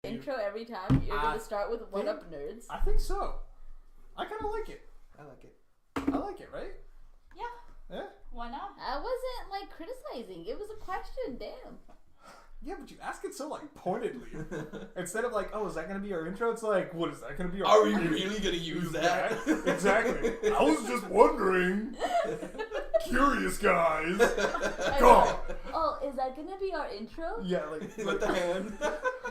Intro every time? You're going to start with What Up Nerds? I think so. I kind of like it. I like it. I like it, right? Yeah. Yeah? Why not? I wasn't, like, criticizing. It was a question, damn. Yeah, but you ask it so, like, pointedly. Instead of, like, oh, is that going to be our intro? It's like, what is that going to be our Are we really going to use that? Exactly. I was just wondering. Curious guys. God. Oh, is that going to be our intro? Yeah, like with the hand.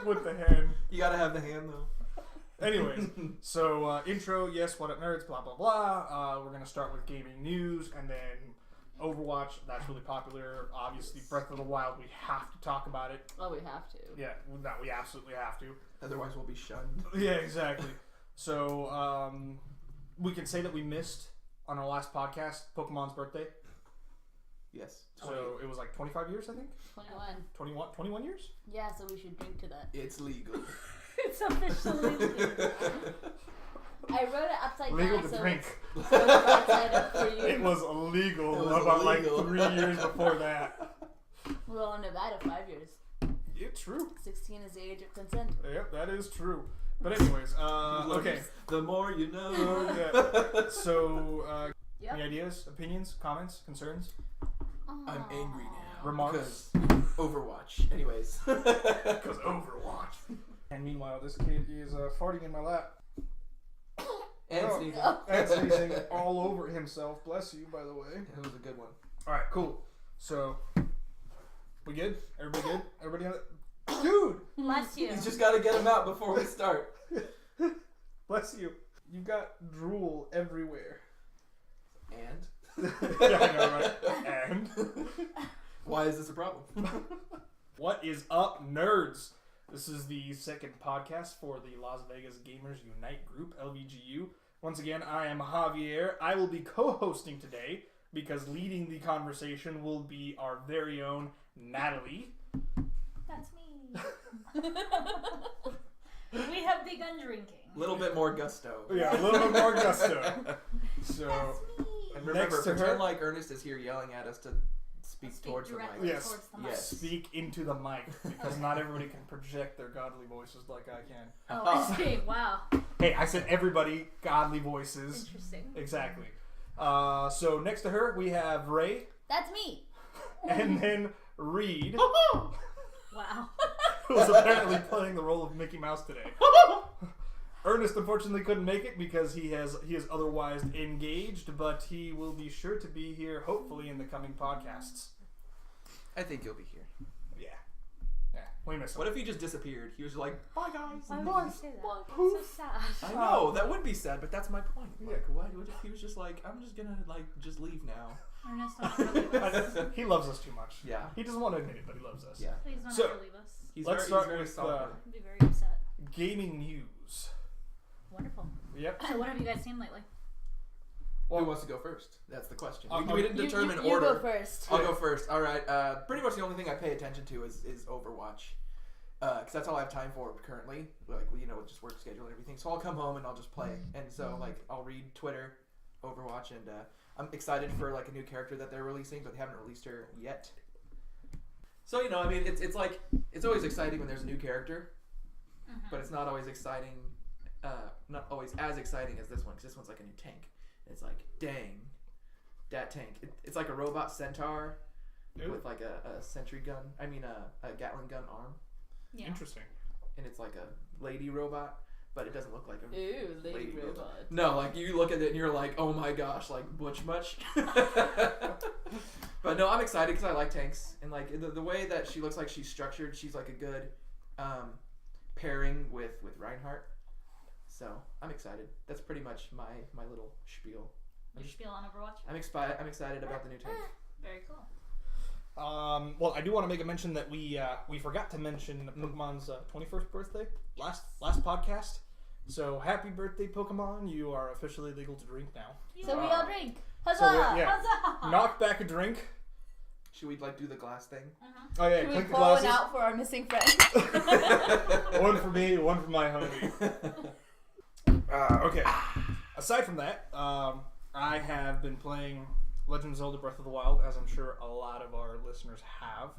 With the hand. You got to have the hand, though. Anyways, so intro, yes, What Up Nerds, blah, blah, blah. We're going to start with gaming news, and then Overwatch, that's really popular. Obviously, Breath of the Wild, we have to talk about it. Oh, we have to. Yeah, we absolutely have to. Otherwise, we'll be shunned. Yeah, exactly. So, we can say that we missed, on our last podcast, Pokemon's birthday. Yes. So, it was like 25 years, I think? 21. 21 years? Yeah, so we should drink to that. It's legal. It's officially legal. I wrote it upside legal down. To drink. So it's upside up for you. It was illegal about illegal. Like 3 years before that. Well, in Nevada, 5 years. Yeah, true. 16 is the age of consent. Yep, that is true. But anyways, okay. The more you know. Yeah. So, any ideas, opinions, comments, concerns? I'm angry now. Remarks? Because Overwatch. Anyways. Because Overwatch. And meanwhile, this kid is farting in my lap. And sneezing. And sneezing all over himself. Bless you, by the way. It was a good one. Alright, cool. So, we good? Everybody good? Everybody on it? Dude! Bless you. He's just got to get him out before we start. Bless you. You've got drool everywhere. And? Yeah, I know, right? And? Why is this a problem? What is up, nerds? This is the second podcast for the Las Vegas Gamers Unite group, LVGU. Once again, I am Javier. I will be co-hosting today because leading the conversation will be our very own Natalie. That's me. We have begun drinking. A little bit more gusto. Yeah, a little bit more gusto. So, That's me. And remember, next to pretend her, like Ernest is here yelling at us to speak towards the mic. Yes. Towards the mic. Yes. Speak into the mic because not everybody can project their godly voices like I can. Oh, I see. Wow. Hey, I said everybody godly voices. Interesting. Exactly. So next to her we have Ray. That's me. And then Reed, Wow. who's apparently playing the role of Mickey Mouse today. Ernest unfortunately couldn't make it because he is otherwise engaged, but he will be sure to be here hopefully in the coming podcasts. I think you'll be here. Yeah. Yeah. We miss him. What if he just disappeared? He was like, bye guys. Why Bye. would you say that? That's so sad. I know, that would be sad, but that's my point. Yeah. Like, what if he was just like, I'm just gonna, like, just leave now. Ernest, don't ever leave us. He loves us too much. Yeah. He doesn't want to admit it, but he loves us. Yeah. Please don't So- ever leave us. Let's start very with solid. I'd be very upset. gaming news. Wonderful. Yep. So what have you guys seen lately? Who wants to go first? That's the question. I'll- We didn't determine you order. go first. I'll go first. All right. Pretty much the only thing I pay attention to is Overwatch, because that's all I have time for currently. Like, with just work schedule and everything. So I'll come home and I'll just play. And so like I'll read Twitter, Overwatch, and I'm excited for like a new character that they're releasing, but they haven't released her yet. So I mean, it's like it's always exciting when there's a new character, but it's not always exciting. Not always as exciting as this one, because this one's like a new tank. It's like, dang, that tank. It's like a robot centaur with like a sentry gun. I mean, a Gatling gun arm. Yeah. Interesting. And it's like a lady robot, but it doesn't look like a Ooh, lady robot. No, like you look at it and you're like, oh my gosh, like butch much. But no, I'm excited because I like tanks, and like the way that she looks like she's structured, she's like a good pairing with Reinhardt. So I'm excited. That's pretty much my little spiel. Your spiel on Overwatch? I'm excited about the new tank. Very cool. Well, I do want to make a mention that we forgot to mention Pokemon's 21st birthday last podcast. So happy birthday, Pokemon! You are officially legal to drink now. So we all drink. Huzzah! So yeah. Huzzah! Knock back a drink. Should we like do the glass thing? Oh yeah, Can we clink the pour one glasses. out for our missing friend? One for me, one for my homie. Okay. Aside from that, I have been playing Legend of Zelda Breath of the Wild, as I'm sure a lot of our listeners have.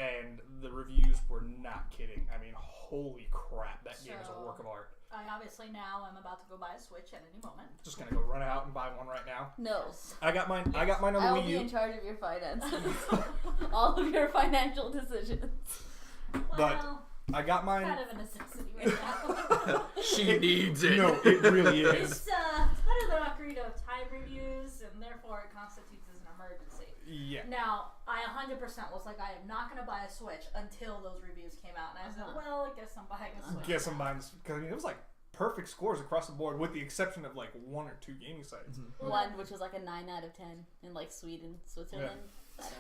and the reviews were not kidding. I mean, holy crap, that game is a work of art. I obviously now am about to go buy a Switch at any moment. Just gonna go run out and buy one right now. No. I got mine. I got mine on I the will Wii be U. in charge of your finances. All of your financial decisions. Well, I got mine. kind of a necessity right now. She needs it. No, it really is. It's better than not read of time reviews, and therefore it constitutes as an emergency. Yeah. Now, I 100% was like, I am not going to buy a Switch until those reviews came out. And I said, well, I guess I'm buying a Switch. Guess I'm buying this because I mean, it was like perfect scores across the board, with the exception of like 1 or 2 gaming sites. Mm-hmm. One, which was like a 9 out of 10 in like Sweden, Switzerland. I don't know.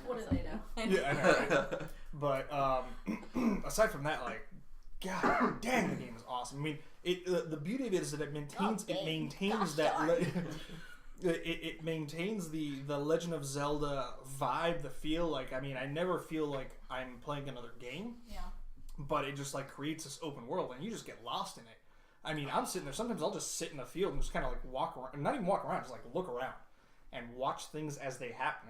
What do they know? Yeah, I know. Right? But aside from that, like, god dang, the game is awesome. I mean, the beauty of it is that it maintains it maintains the Legend of Zelda vibe, the feel. Like, I mean, I never feel like I'm playing another game. Yeah. But it just like creates this open world, and you just get lost in it. I mean, I'm sitting there. Sometimes I'll just sit in the field and just kind of like walk around, not even walk around, just like look around and watch things as they happen.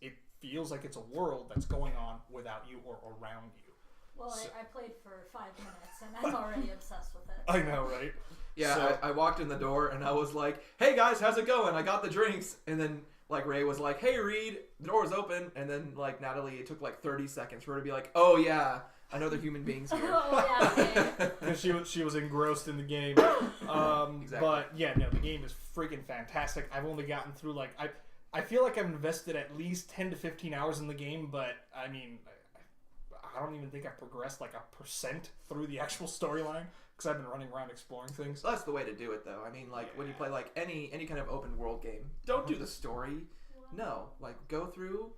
It feels like it's a world that's going on without you or around you. Well, I played for 5 minutes, and I'm already obsessed with it. I know, right? Yeah, So- I walked in the door and I was like, "Hey guys, how's it going? I got the drinks." And then like Ray was like, "Hey Reed, the door was open." And then like Natalie, it took like 30 seconds for her to be like, "Oh yeah, I know they're human beings here." Oh, yeah, okay. Because she was engrossed in the game. Exactly. But yeah, no, the game is freaking fantastic. I've only gotten through like I feel like I've invested at least 10 to 15 hours in the game, but I mean, I don't even think I've progressed like 1% through the actual storyline because I've been running around exploring things. So that's the way to do it, though. I mean, like when you play like any kind of open world game, don't do the story. No, like go through.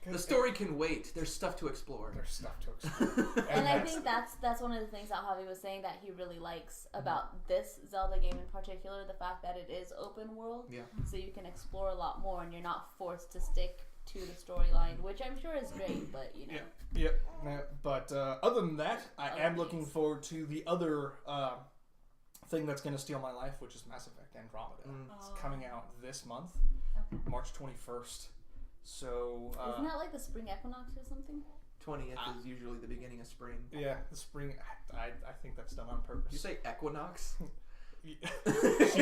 The story can wait. There's stuff to explore. There's stuff to explore. And I think that's one of the things that Javi was saying that he really likes about this Zelda game in particular, the fact that it is open world. Yeah. So you can explore a lot more and you're not forced to stick to the storyline, which I'm sure is great, but you know. Yep. But other than that, I Other am looking things. forward to the other thing that's going to steal my life, which is Mass Effect Andromeda. It's coming out this month, Okay. March 21st. So Isn't that like the spring equinox or something? 20th is usually the beginning of spring. yeah, the spring. I think that's done on purpose. Did you say equinox? She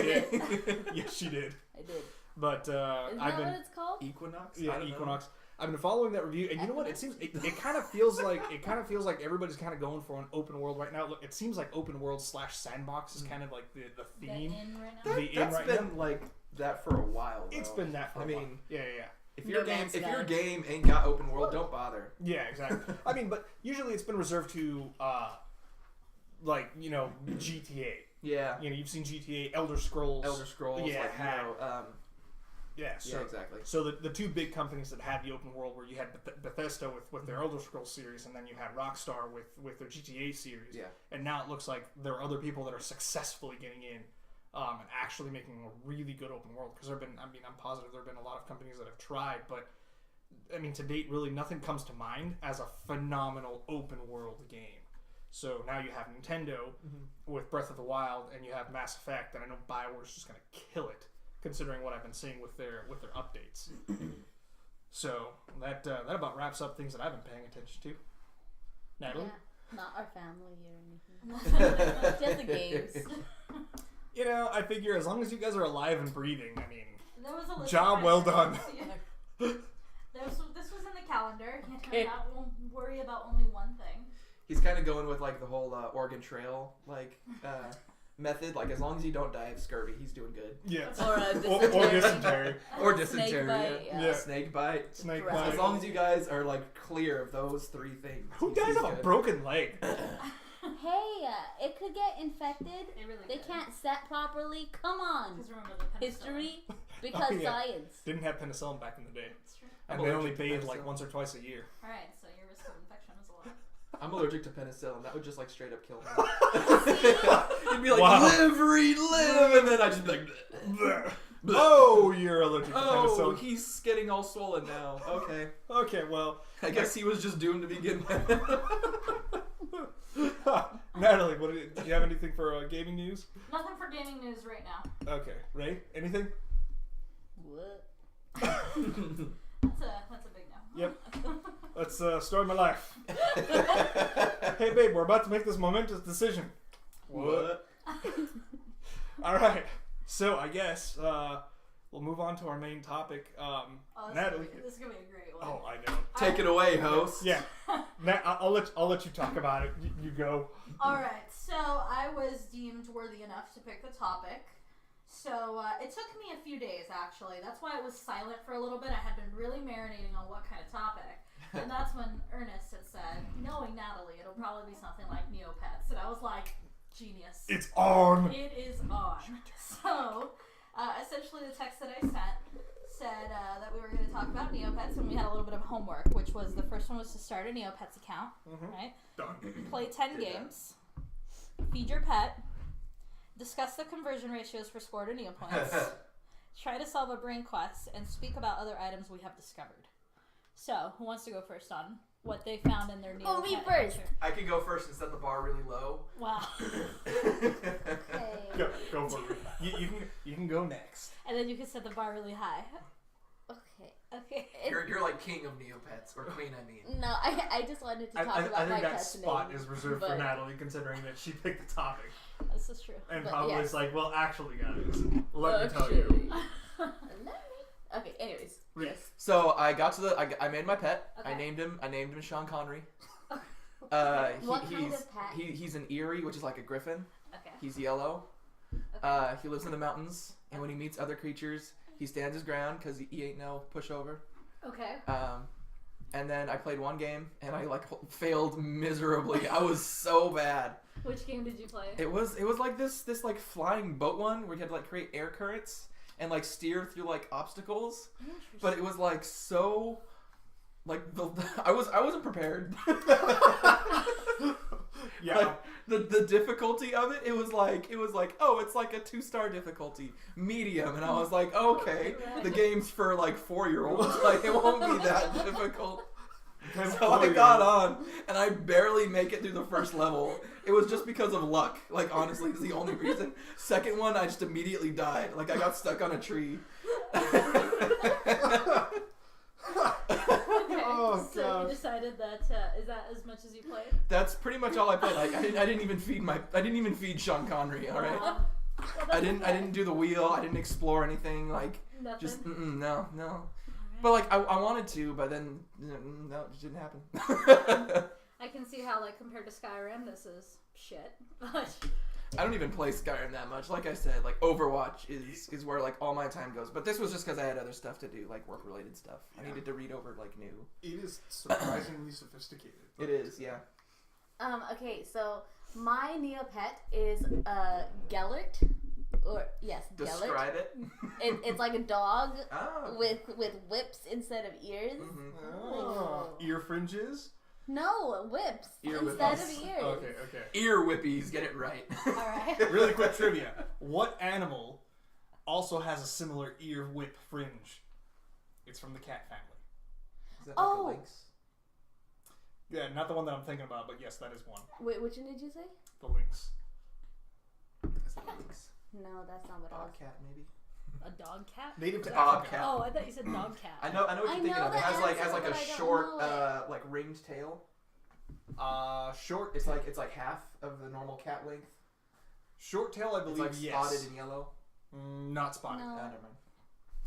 did. Yes, she did. I did. But Isn't I've that been what it's called? Equinox? I yeah don't know. Equinox. I've been following that review, and you know what? It seems it kind of feels like everybody's kind of going for an open world right now. Look, it seems like open world / sandbox is kind of like the The theme. inn right now? The inn That's right been now. like that for a while. Though. It's been that for I a while. mean, yeah. if No your Man's Sky. game ain't got open world, don't bother. Yeah, exactly. I mean, but usually it's been reserved to, like, you know, GTA. Yeah. You know, you've seen GTA, Elder Scrolls. Elder Scrolls, Yeah, like Yeah, so, yeah, exactly. So the two big companies that had the open world, where you had Bethesda with their Elder Scrolls series, and then you had Rockstar with their GTA series. Yeah. And now it looks like there are other people that are successfully getting in and actually making a really good open world. Because I'm positive there have been a lot of companies that have tried, but I mean, to date, really nothing comes to mind as a phenomenal open world game. So now you have Nintendo with Breath of the Wild, and you have Mass Effect, and I know BioWare's just going to kill it, considering what I've been seeing with their updates. So that about wraps up things that I've been paying attention to. Natalie? Yeah, not our family or anything. Just the games. You know, I figure as long as you guys are alive and breathing, I mean, There was a list job of well items. done. Yeah. This was in the calendar. Okay. Won't worry about only one thing. He's kind of going with like the whole Oregon Trail method. Like as long as you don't die of scurvy, he's doing good. yeah. Or Or dysentery. dysentery. Or Snake dysentery. bite, Yeah. Snake bite. Snake Right. bite. As long as you guys are like clear of those 3 things. Who he's dies of a good. broken leg? Hey, it could get infected. They really They did. can't set properly. Come on. Because remember the penicillin. History, because Oh, yeah. science. Didn't have penicillin back in the day. It's true. And I'm they only allergic to bathed like penicillin. once or twice a year. Alright, so your risk of infection is a lot. I'm allergic to penicillin. That would just like straight up kill me. You'd be like, Wow. live, Reed, live, and then I'd just be like, bleh. Oh, you're allergic to Oh, penicillin. he's getting all swollen now. Okay. Okay, well, I guess he was just doomed to begin with. Natalie, do you have anything for gaming news? Nothing for gaming news right now. Okay, Ray, anything? What? That's a big no. Yep. Let's story my life. Hey, babe, we're about to make this momentous decision. What? All right. So I guess we'll move on to our main topic. Natalie. This is gonna be a great one. Oh, I know. Take it away, host. Yeah. I'll let you talk about it. You go. All right. So I was deemed worthy enough to pick the topic. So it took me a few days, actually. That's why I was silent for a little bit. I had been really marinating on what kind of topic. And that's when Ernest had said, knowing Natalie, it'll probably be something like Neopets. And I was like, genius. It's on. It is on. So, essentially the text that I sent said that we were going to talk about Neopets, and we had a little bit of homework, which was the first one was to start a Neopets account, right? Done. Play 10 games, feed your pet, discuss the conversion ratios for scored or Neopoints, try to solve a brain quest, and speak about other items we have discovered. So, who wants to go first on what they found in their Neopet Oh, me first. adventure? I can go first and set the bar really low. Wow. Okay. Go for it. You can go next. And then you can set the bar really high. Okay. You're like king of Neopets, or queen, I mean. No, I just wanted to talk I about think my that pet's spot name, is reserved for but- Natalie, considering that she picked the topic. This is true. And But probably yes. it's like, well, actually, guys, let me tell you. Okay, anyways. Yes. Yes. So I got to the. I made my pet. Okay. I named him Sean Connery. What kind He's of pet? he's an Erie, which is like a griffin. Okay. He's yellow. Okay. He lives in the mountains, and when he meets other creatures, he stands his ground because he ain't no pushover. Okay. And then I played one game, and I like failed miserably. I was so bad. Which game did you play? It was like this like flying boat one where you had to like create air currents and like steer through like obstacles. But it was like so like I wasn't prepared. Yeah. Like, the difficulty of it was like oh, it's like a 2-star difficulty, medium, and I was like, okay, the game's for like 4-year-olds, like it won't be that difficult. So I got on, and I barely make it through the first level. It was just because of luck. Like, honestly, it's the only reason. Second one, I just immediately died. Like, I got stuck on a tree. Okay. Oh, so gosh. you decided that is that as much as you played? That's pretty much all I played. Like, I didn't even feed Sean Connery. All right. Well, I didn't do the wheel. I didn't explore anything. Like, Nothing. just no. Alright. But like, I wanted to, but then no, it just didn't happen. I can see how, like, compared to Skyrim, this is shit. I don't even play Skyrim that much. Like I said, like Overwatch is where like all my time goes. But this was just because I had other stuff to do, like work-related stuff. I needed to read over like new. It is surprisingly sophisticated. It is, yeah. Okay, so my Neopet is Gellert. Or yes, Gellert. Describe it. It's like a dog Oh. with whips instead of ears. Mm-hmm. Oh. Ear fringes? No, whips Ear instead whippers. of ears. Okay. Ear whippies, get it right. Alright. Really quick trivia. What animal also has a similar ear whip fringe? It's from the cat family. Is that like Oh. a lynx? Yeah, not the one that I'm thinking about, but yes, that is one. Wait, which one did you say? The lynx. Is that a lynx? No, that's not what I was. Bobcat, maybe. A dog cat? Native to Bobcat. Africa. Oh, I thought you said dog cat. I know what you're I thinking know of. It the has like answer, a but I don't short, know like ringed tail. Short. It's like half of the normal cat length. Short tail, I It's believe. like Yes. spotted and yellow. Not spotted. No. Never mind.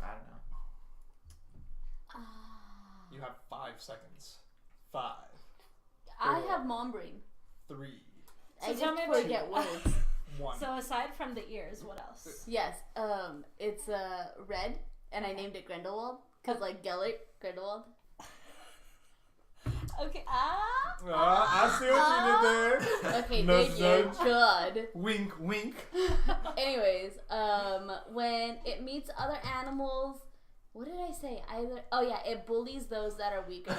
I don't know. You have 5 seconds. 5, I have mom brain. 3, I So tell just me about- forget words. 1. So aside from the ears, what else? Yes, it's red, and I named it Grindelwald because like Gellert, Grindelwald. Okay. I see what you did there. Okay, Nudge, thank you. nudge. Good. Wink, wink. Anyways, when it meets other animals, what did I say? It bullies those that are weaker.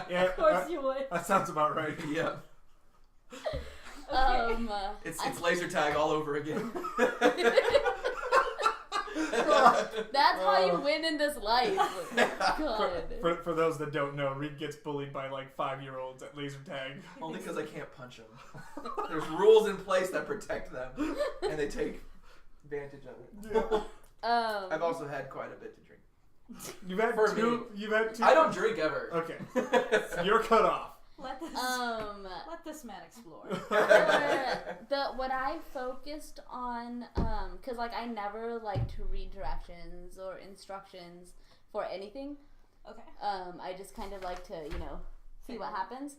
Yeah, Of course you would. that sounds about right. Yeah. It's laser tag all over again. That's how you win in this life. God. For those that don't know, Reed gets bullied by like 5-year-olds at laser tag. Only because I can't punch them. There's rules in place that protect them, and they take advantage of it. Yeah. I've also had quite a bit to drink. You've had For two. me. You've had two. I don't drink ever. Okay. You're cut off. Let this man explore. What I focused on, cause like I never like to read directions or instructions for anything. Okay. I just kind of like to, see what happens.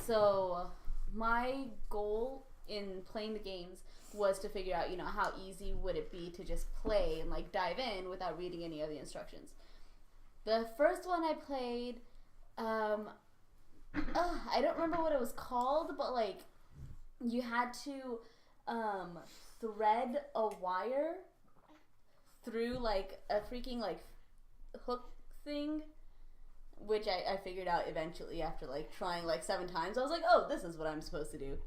So my goal in playing the games was to figure out, how easy would it be to just play and like dive in without reading any of the instructions. The first one I played, I don't remember what it was called, but like you had to thread a wire through like a freaking like hook thing, which I figured out eventually after like trying like 7 times. I was like, oh, this is what I'm supposed to do.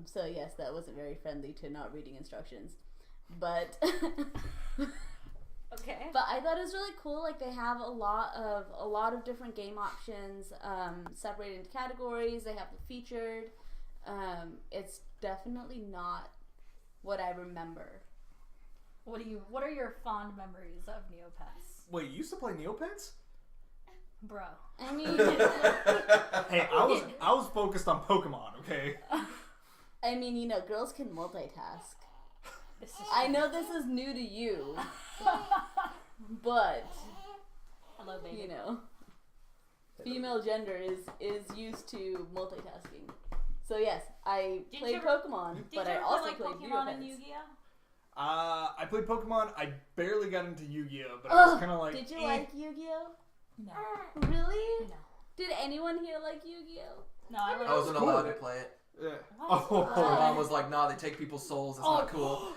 So yes, that wasn't very friendly to not reading instructions, but Okay. But I thought it was really cool. Like they have a lot of different game options, separated into categories. They have the featured. It's definitely not what I remember. What are your fond memories of Neopets? Wait, you used to play Neopets? Bro. I mean, Hey, I was focused on Pokemon. Okay. I mean, girls can multitask. This is I know this is new to you, but Hello, baby. female gender is used to multitasking. So yes, I Did played you ever- Pokemon, Did but you I ever also play played like Pokemon and Neopets. Yu-Gi-Oh? I played Pokemon. I barely got into Yu-Gi-Oh, but I was kind of like. Did you like Yu-Gi-Oh? No. Really? No. Did anyone here like Yu-Gi-Oh? No, I really I wasn't cool. allowed to play it. Yeah. What? My mom was like, "Nah, they take people's souls. It's not cool."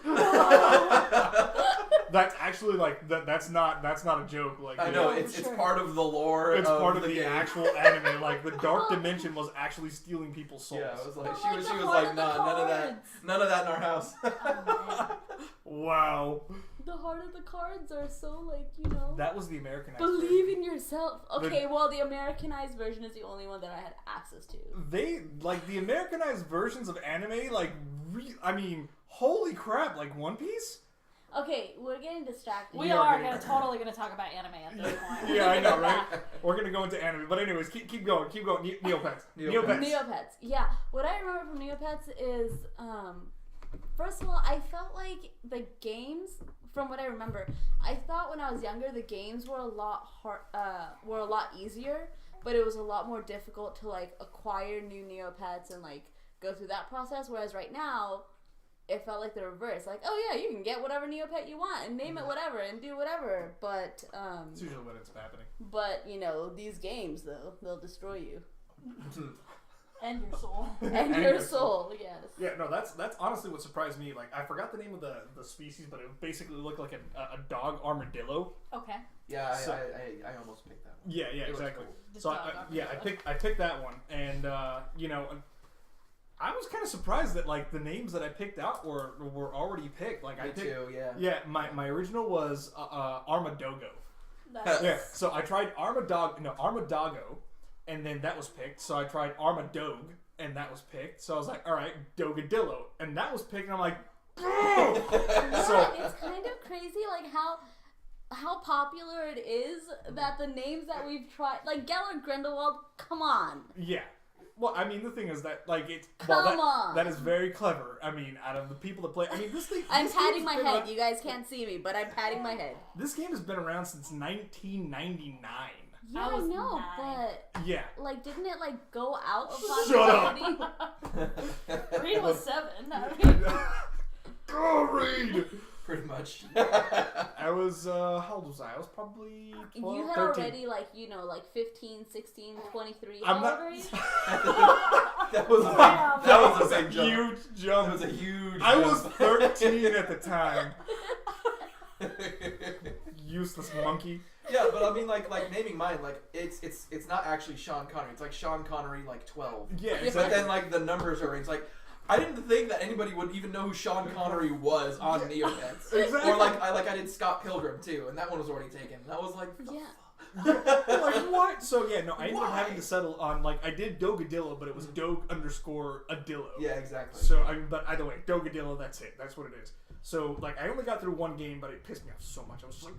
That's actually like that's not a joke. Like I know Yeah, it's for sure. part of the lore. it's of part of the game. actual anime. Like the Dark Dimension was actually stealing people's souls. Yeah, I was like, But she like was the like, heart of the "Nah, none of that, cards." none of that in our house." Oh, Wow. The heart of the cards are so That was the Americanized. believe version. in yourself. Okay, well the Americanized version is the only one that I had access to. They like the Americanized versions of anime. Like, I mean, holy crap! Like One Piece. Okay, we're getting distracted. we are are getting- totally gonna talk about anime at this point. Yeah, I know, right? We're gonna go into anime, but anyways, keep going. Neopets. Neopets. Neopets. Yeah. What I remember from Neopets is, first of all, I felt like the games, from what I remember, I thought when I was younger the games were a lot easier, but it was a lot more difficult to like acquire new Neopets and like go through that process. Whereas right now, it felt like the reverse. Like, oh yeah, you can get whatever Neopet you want and name it whatever and do whatever. But It's usually when it's happening. but these games though, they'll destroy you And your soul. and your soul. Yes. Yeah, no, that's honestly what surprised me. Like, I forgot the name of the species, but it basically looked like a dog armadillo. Okay. Yeah, So- I almost picked that one. Yeah, It was exactly. cool. The So dog I picked that one, and I was kind of surprised that like the names that I picked out were already picked. Like I Me picked, too. Yeah. yeah, my original was Armadogo. That's, Yeah, so I tried Armadago, and then that was picked. So I tried Armadog, and that was picked. So I was like, all right, Dogadillo, and that was picked. And I'm like, oh! So It's kind of crazy, like how popular it is that the names that we've tried, like Gellert Grindelwald. Come on. yeah. Well, I mean, the thing is that like it's Come on. that is very clever. I mean, out of the people that play, I mean, this thing. I'm this patting game's my been head. around- You guys can't see me, but I'm patting my head. This game has been around since 1999. Yeah, I I was know, 9. Yeah. but like, didn't it like go out of Shut up. popularity? Reed was 7. I mean, Go read. Pretty much. I was how old was I? I was probably 12, You had 13. already like 15, 16, 23. I'm How not- old are you? that was Wow. that was a big jump. Huge That jump. was a huge. I was jump. 13 at the time. Useless monkey. Yeah, but I mean, like naming mine, like it's not actually Sean Connery. It's like Sean Connery, like 12. Yeah, But exactly. then like the numbers are it's like I didn't think that anybody would even know who Sean Connery was on Neopets. Exactly. Or like I did Scott Pilgrim too, and that one was already taken. And I was like, Yeah. Like what? So yeah, no, I ended up Why? having to settle on like I did Dogadillo, but it was Dog_Adillo. yeah, exactly. So I mean, but either way, Dogadillo. That's it. That's what it is. So like I only got through one game, but it pissed me off so much. I was just like,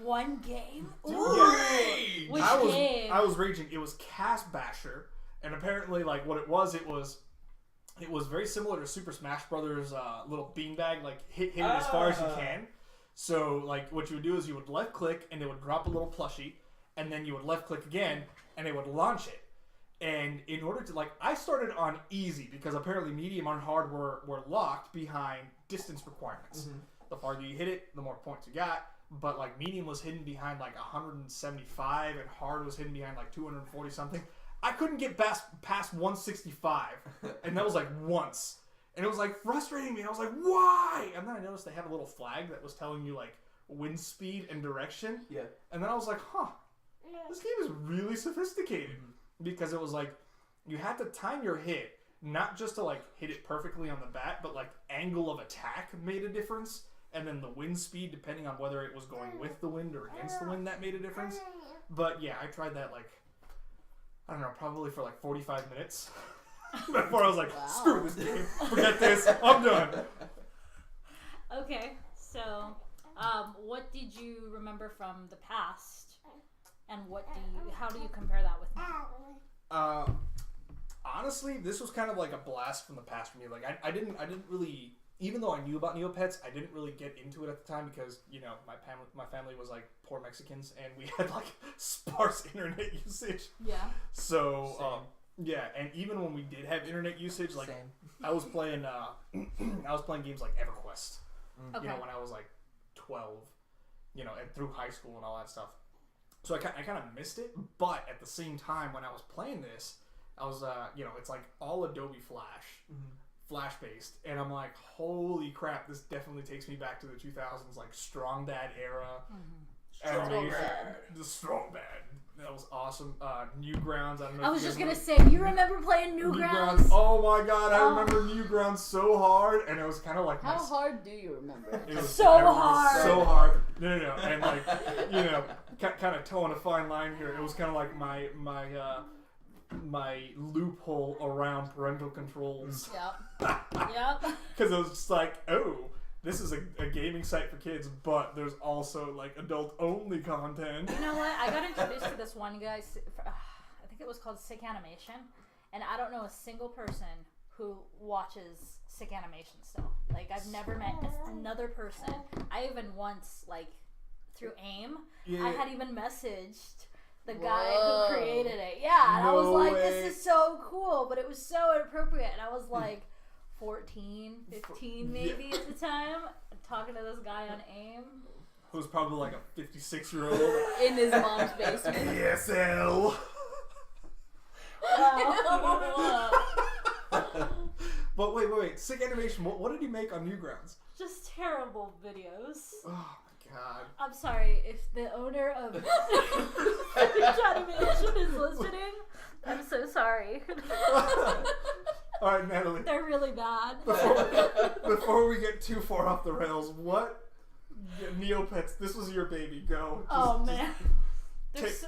One game? Dude, Ooh. yeah. Which game? I was raging. It was Cast Basher, and apparently like what it was very similar to Super Smash Brothers little beanbag, like hit it as far as you can. So like what you would do is you would left click and it would drop a little plushie, and then you would left click again and it would launch it. And in order to like, I started on easy because apparently medium and hard were locked behind distance requirements. Mm-hmm. The farther you hit it, the more points you got. But like medium was hidden behind like 175 and hard was hidden behind like 240 something. I couldn't get past 165, and that was like once. And it was like frustrating me. I was like, why? And then I noticed they had a little flag that was telling you like wind speed and direction. Yeah. And then I was like, this game is really sophisticated. Because it was like, you had to time your hit, not just to like hit it perfectly on the bat, but like angle of attack made a difference. And then the wind speed, depending on whether it was going with the wind or against the wind, that made a difference. But yeah, I tried that like, I don't know, probably for like 45 minutes. Before I was like, screw this game, forget this, I'm done. Okay, so what did you remember from the past? And how do you compare that with now? Honestly, this was kind of like a blast from the past for me. Like I didn't really, even though I knew about Neopets, I didn't really get into it at the time because, you know, my family was like poor Mexicans and we had like sparse internet usage. Yeah. So yeah, and even when we did have internet usage, like I was playing games like EverQuest. Okay. You know, when I was like 12, you know, and through high school and all that stuff. So I kind of missed it, but at the same time, when I was playing this, I was, you know, it's like all Adobe Flash, Flash-based, and I'm like, holy crap, this definitely takes me back to the 2000s, like, Strong Bad era. The Strong Bad. That was awesome. Newgrounds, I don't know. I was just gonna say, you remember playing Newgrounds? Oh my god, I remember Newgrounds so hard, and it was kind of like How hard do you remember? It was So hard. So hard. No, and like, you know, kind of towing a fine line here. It was kind of like my loophole around parental controls. Yep. Because it was just like, oh, this is a gaming site for kids, but there's also like adult-only content. You know what? I got introduced to this one guy. I think it was called Sick Animation, and I don't know a single person who watches Sick Animation still. Like, I've never met another person. I even once, like, through AIM, I had even messaged the guy who created it. Yeah, and I was like, this is so cool, but it was so inappropriate, and I was like 14, 15 maybe at the time, talking to this guy on AIM. Who's probably like a 56-year-old. In his mom's basement. ASL. But wait. Sick Animation, what did he make on Newgrounds? Just terrible videos. Oh my god. I'm sorry, if the owner of Sick Animation is listening, I'm so sorry. Alright, Natalie. They're really bad. Before we get too far off the rails, what Neopets, this was your baby, go. Man.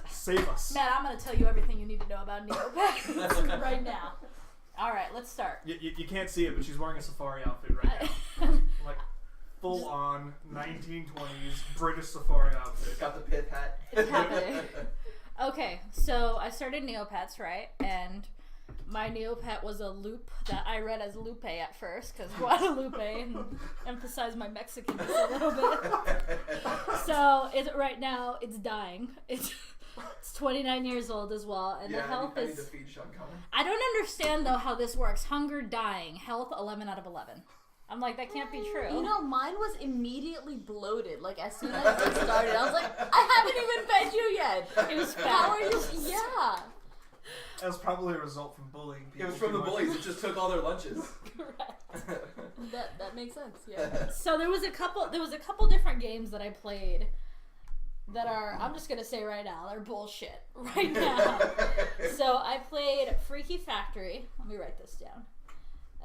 Save us. Matt, I'm going to tell you everything you need to know about Neopets right now. Alright, let's start. You can't see it, but she's wearing a safari outfit right now. Like, full on 1920s British safari outfit. Got the pith hat. It's happening. Okay, so I started Neopets, right? And my Neopet was a loop that I read as Lupe at first, because Guadalupe, and emphasize my Mexicanness a little bit. So right now it's dying. It's 29 years old as well, and the health I is. need to feed Sean Cohen. I don't understand though how this works. Hunger, dying, health 11 out of 11. I'm like, that can't be true. You know, mine was immediately bloated. Like, as soon as it started, I was like, I haven't even fed you yet. It was fat. How are you? Yeah. That was probably a result from bullying people. It was from the bullies. It just took all their lunches. Correct. That makes sense. Yeah. So there was a couple different games that I played that are, I'm just gonna say right now, they're bullshit right now. So I played Freaky Factory. Let me write this down.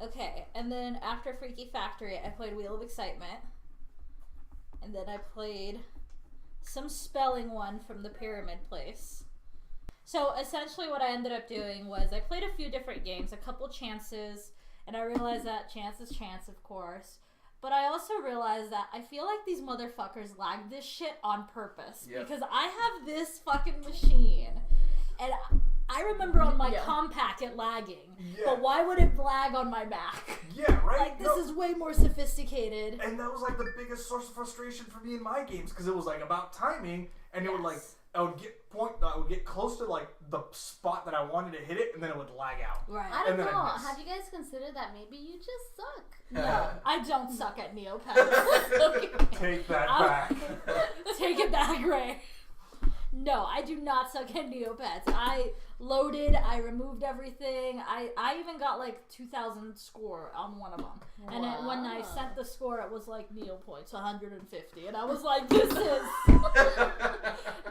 Okay, and then after Freaky Factory, I played Wheel of Excitement. And then I played some spelling one from the Pyramid Place. So essentially what I ended up doing was I played a few different games, a couple chances, and I realized that chance is chance, of course. But I also realized that I feel like these motherfuckers lag this shit on purpose. Yep. Because I have this fucking machine. And I remember on my compact it lagging. Yeah. But why would it lag on my Mac? Yeah, right? Like, this is way more sophisticated. And that was like the biggest source of frustration for me in my games, because it was like about timing, and it would like, I would get close to like the spot that I wanted to hit it, and then it would lag out. Right. I don't And then know. I miss. Have you guys considered that maybe you just suck? No, I don't suck at Neopets. Take that back. Take it back, Ray. No, I do not suck at Neopets. I loaded, I removed everything. I even got like 2,000 score on one of them. And then when I sent the score, it was like Neo points, 150. And I was like,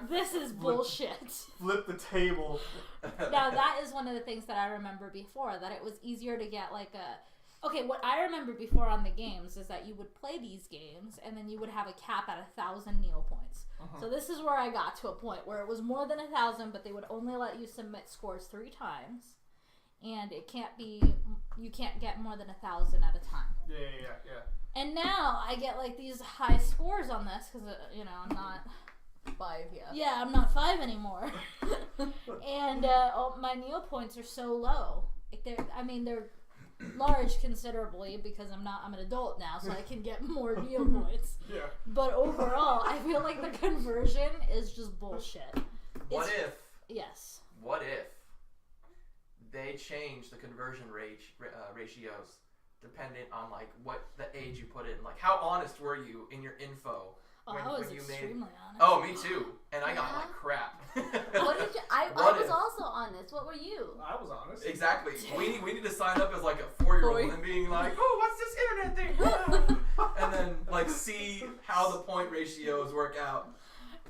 this is bullshit. Flip the table. Now, that is one of the things that I remember before, that it was easier to get like a... Okay, what I remember before on the games is that you would play these games, and then you would have a cap at 1,000 Neo points. So this is where I got to a point where it was more than 1,000, but they would only let you submit scores 3 times, and you can't get more than 1,000 at a time. Yeah. And now I get like these high scores on this because I'm not 5, yeah. Yeah, I'm not 5 anymore. And my Neo points are so low. Like they're large considerably because I'm an adult now, so I can get more Neo points. Yeah. But overall, I feel like the conversion is just bullshit. What if they change the conversion ratios dependent on like what the age you put in? Like, how honest were you in your info? Oh, I was extremely honest. Oh, me too. And I got like crap. What did you? I What was if? also honest. What were you? I was honest. Exactly. We need to sign up as like a 4-year-old and being like, oh, what's this internet thing? And then like see how the point ratios work out.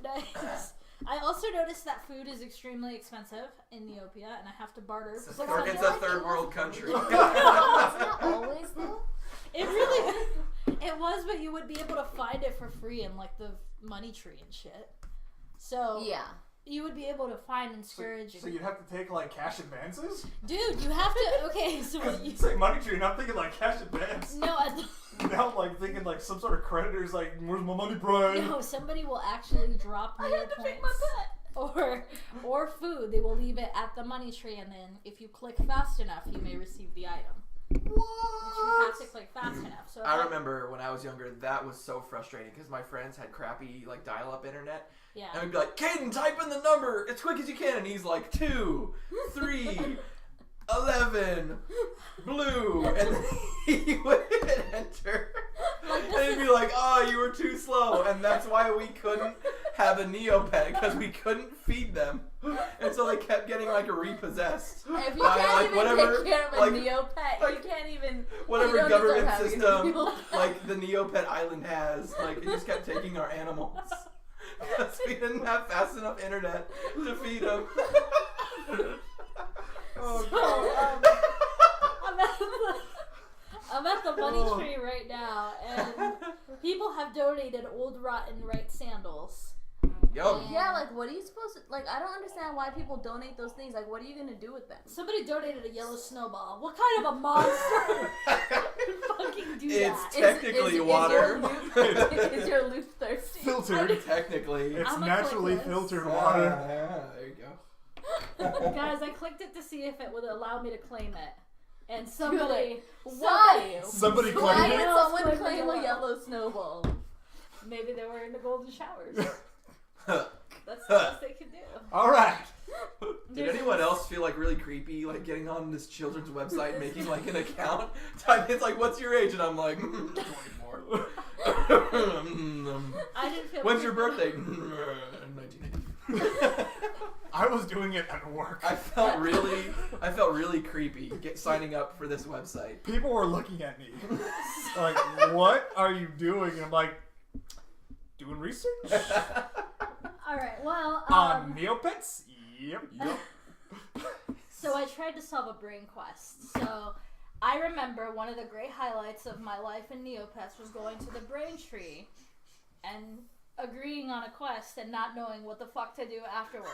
Nice. I also noticed that food is extremely expensive in Neopia, and I have to barter. It's for a some- third world country. It's not always though. It really, it was, but you would be able to find it for free in like the money tree and shit. So Yeah. you would be able to find and scourge. So you'd have to take like cash advances? Dude, you have to. Okay, so Because what you you say money tree, and I'm thinking like cash advance. no, Now I'm like thinking like some sort of creditor's like, where's my money, Brian? no, somebody will actually drop I Neo had to points pick my pet. or food. They will leave it at the money tree, and then if you click fast enough, you may receive the item. But you have to click fast enough. So I remember when I was younger, that was so frustrating because my friends had crappy like dial-up internet, yeah. and we'd be like, "Caden, type in the number as quick as you can," and he's like, 2, 3, 11, blue, and then he would hit enter, and he'd be like, "Oh, you were too slow," and that's why we couldn't have a Neopet because we couldn't feed them, and so they kept getting like repossessed. If you by, can't like, even whatever, take care of a like- Neopet, like, you can't even. Whatever you don't government deserve having a system, Neopet. like the Neopet Island has, like it just kept taking our animals because we didn't have fast enough internet to feed them. Oh, So, I'm at the money Oh. tree right now, and people have donated old rotten right sandals. Yo, Yeah, like what are you supposed to like? I don't understand why people donate those things. Like, what are you gonna do with them? Somebody donated a yellow snowball. What kind of a monster would fucking do it's that? technically water. Is your loop thirsty? filtered. Technically. It's I'm a naturally clickless. filtered water. There you go. Guys, I clicked it to see if it would allow me to claim it. And somebody... Why? Somebody Why claimed did it. Somebody someone else claim claimed a it. yellow snowball? Maybe they were in the golden showers. That's the best they could do. All right. Did anyone else feel like really creepy, like getting on this children's website, making like an account? It's like, what's your age? And I'm like, 24. I didn't feel... When's your birthday? 1980. I was doing it at work. I felt really creepy signing up for this website. People were looking at me like, what are you doing? And I'm like, doing research? Alright, well, On Neopets? Yep. so I tried to solve a brain quest. So I remember one of the great highlights of my life in Neopets was going to the brain tree and agreeing on a quest and not knowing what the fuck to do afterwards.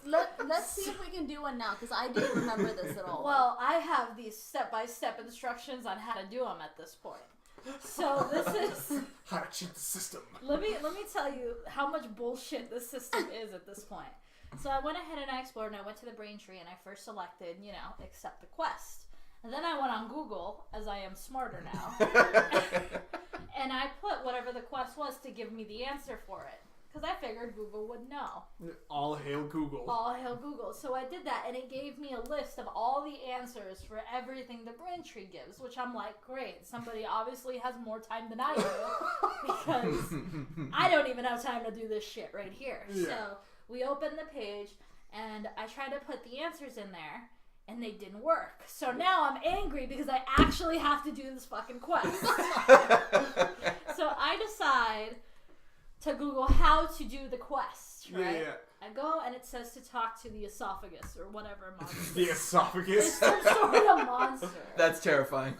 Let's see if we can do one now, because I didn't remember this at all. Well, I have these step-by-step instructions on how to do them at this point. So this is. How to cheat the system. Let me tell you how much bullshit this system is at this point. So I went ahead and I explored, and I went to the Braintree, and I first selected, accept the quest. And then I went on Google, as I am smarter now, and I put whatever the quest was to give me the answer for it. Because I figured Google would know. All hail Google. All hail Google. So I did that, and it gave me a list of all the answers for everything the Braintree gives, which I'm like, great. Somebody obviously has more time than I do, because I don't even have time to do this shit right here. Yeah. So we opened the page, and I tried to put the answers in there, and they didn't work. So now I'm angry because I actually have to do this fucking quest. So I decide to Google how to do the quest, right? Yeah. I go and it says to talk to the esophagus or whatever monster. The esophagus. It's some sort of monster. That's terrifying.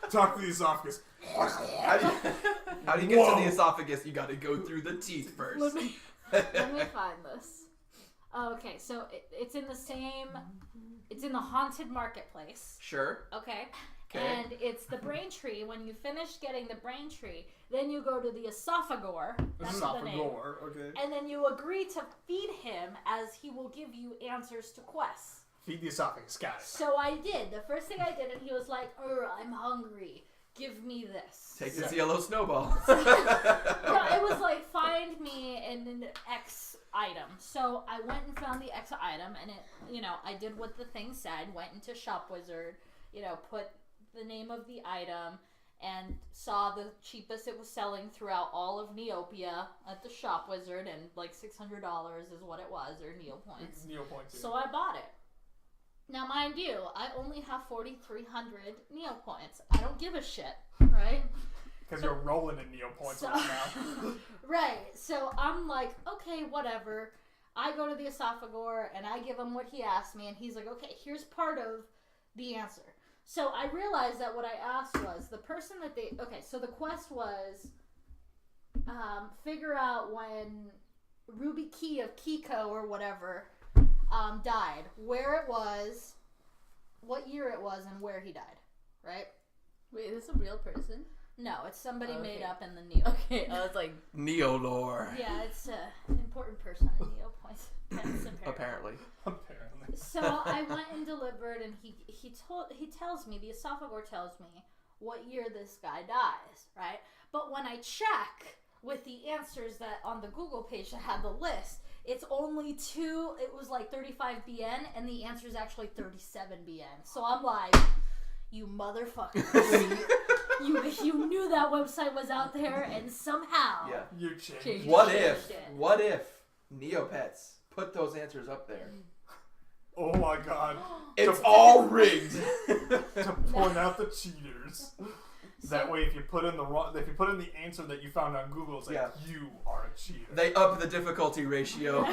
Talk to the esophagus. How do you get to the esophagus? You gotta go through the teeth first. Let me find this. Okay, so it's in the same. It's in the haunted marketplace. Sure. Okay. Okay. And it's the Braintree. When you finish getting the Braintree, then you go to the Esophagore. That's the name. Esophagore, okay. And then you agree to feed him, as he will give you answers to quests. Feed the esophagus, got it. So I did. The first thing I did, and he was like, I'm hungry. Give me this. Take this yellow snowball. No, it was like, find me an X item. So I went and found the X item, and it, I did what the thing said. Went into Shop Wizard, put the name of the item, and saw the cheapest it was selling throughout all of Neopia at the Shop Wizard, and like $600 is what it was, or Neopoints. Neopoints. So I bought it. Now, mind you, I only have 4,300 Neopoints. I don't give a shit, right? Because you're rolling in Neopoints right now. Right. So I'm like, okay, whatever. I go to the Esophagore, and I give him what he asked me, and he's like, okay, here's part of the answer. So I realized that what I asked was the person that they... Okay, so the quest was figure out when Ruby Key of Kiko or whatever died, where it was, what year it was, and where he died, right? Wait, is this a real person? No, it's somebody Okay. made up in the Neo. Okay, I was like... Neolore. Yeah, it's an important person in Neo Points. Apparently. Apparently. So I went and delivered, and he tells me, the Esophagore tells me what year this guy dies, right? But when I check with the answers that on the Google page that had the list, it's only it was like 35 BN, and the answer is actually 37 BN. So I'm like, you motherfuckers. you knew that website was out there, and somehow You changed. What if Neopets put those answers up there? Oh my god. It's all rigged. To point out the cheaters. That way, if you put in the answer that you found on Google, it's like, you are a cheater. They up the difficulty ratio.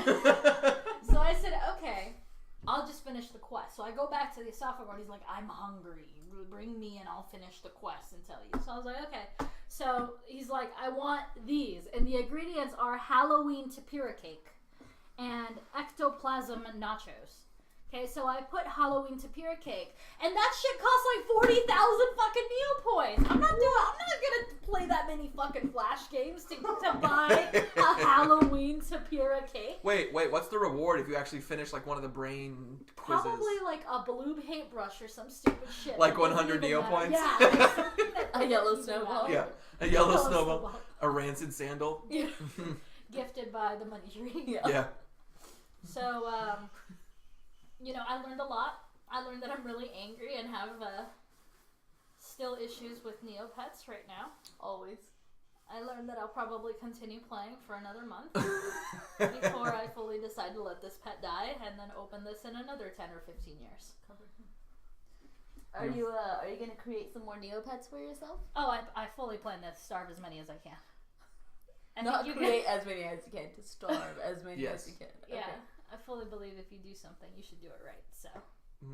So I said, okay, I'll just finish the quest. So I go back to the Esophagore, and he's like, I'm hungry. Bring me, and I'll finish the quest and tell you. So I was like, okay. So he's like, I want these. And the ingredients are Halloween tapira cake and ectoplasm nachos. Okay, so I put Halloween tapira cake, and that shit costs like 40,000 fucking Neopoints. I'm not gonna play that many fucking Flash games to buy a Halloween tapira cake. Wait, what's the reward if you actually finish like one of the brain quizzes? Probably like a blue paintbrush or some stupid shit. Like that doesn't 100 even Neopoints? matter. Yeah, like something that A yellow doesn't even snowball? matter. Yeah, a yellow snowball, a rancid sandal. Gifted by the money tree. Yeah. So, I learned a lot. I learned that I'm really angry and have still issues with Neopets right now. Always. I learned that I'll probably continue playing for another month before I fully decide to let this pet die and then open this in another 10 or 15 years. Are you gonna create some more Neopets for yourself? Oh, I fully plan to starve as many as I can. I Not think create as many as you can, to starve as many Yes. as you can. Yeah, Okay. I fully believe if you do something, you should do it right. So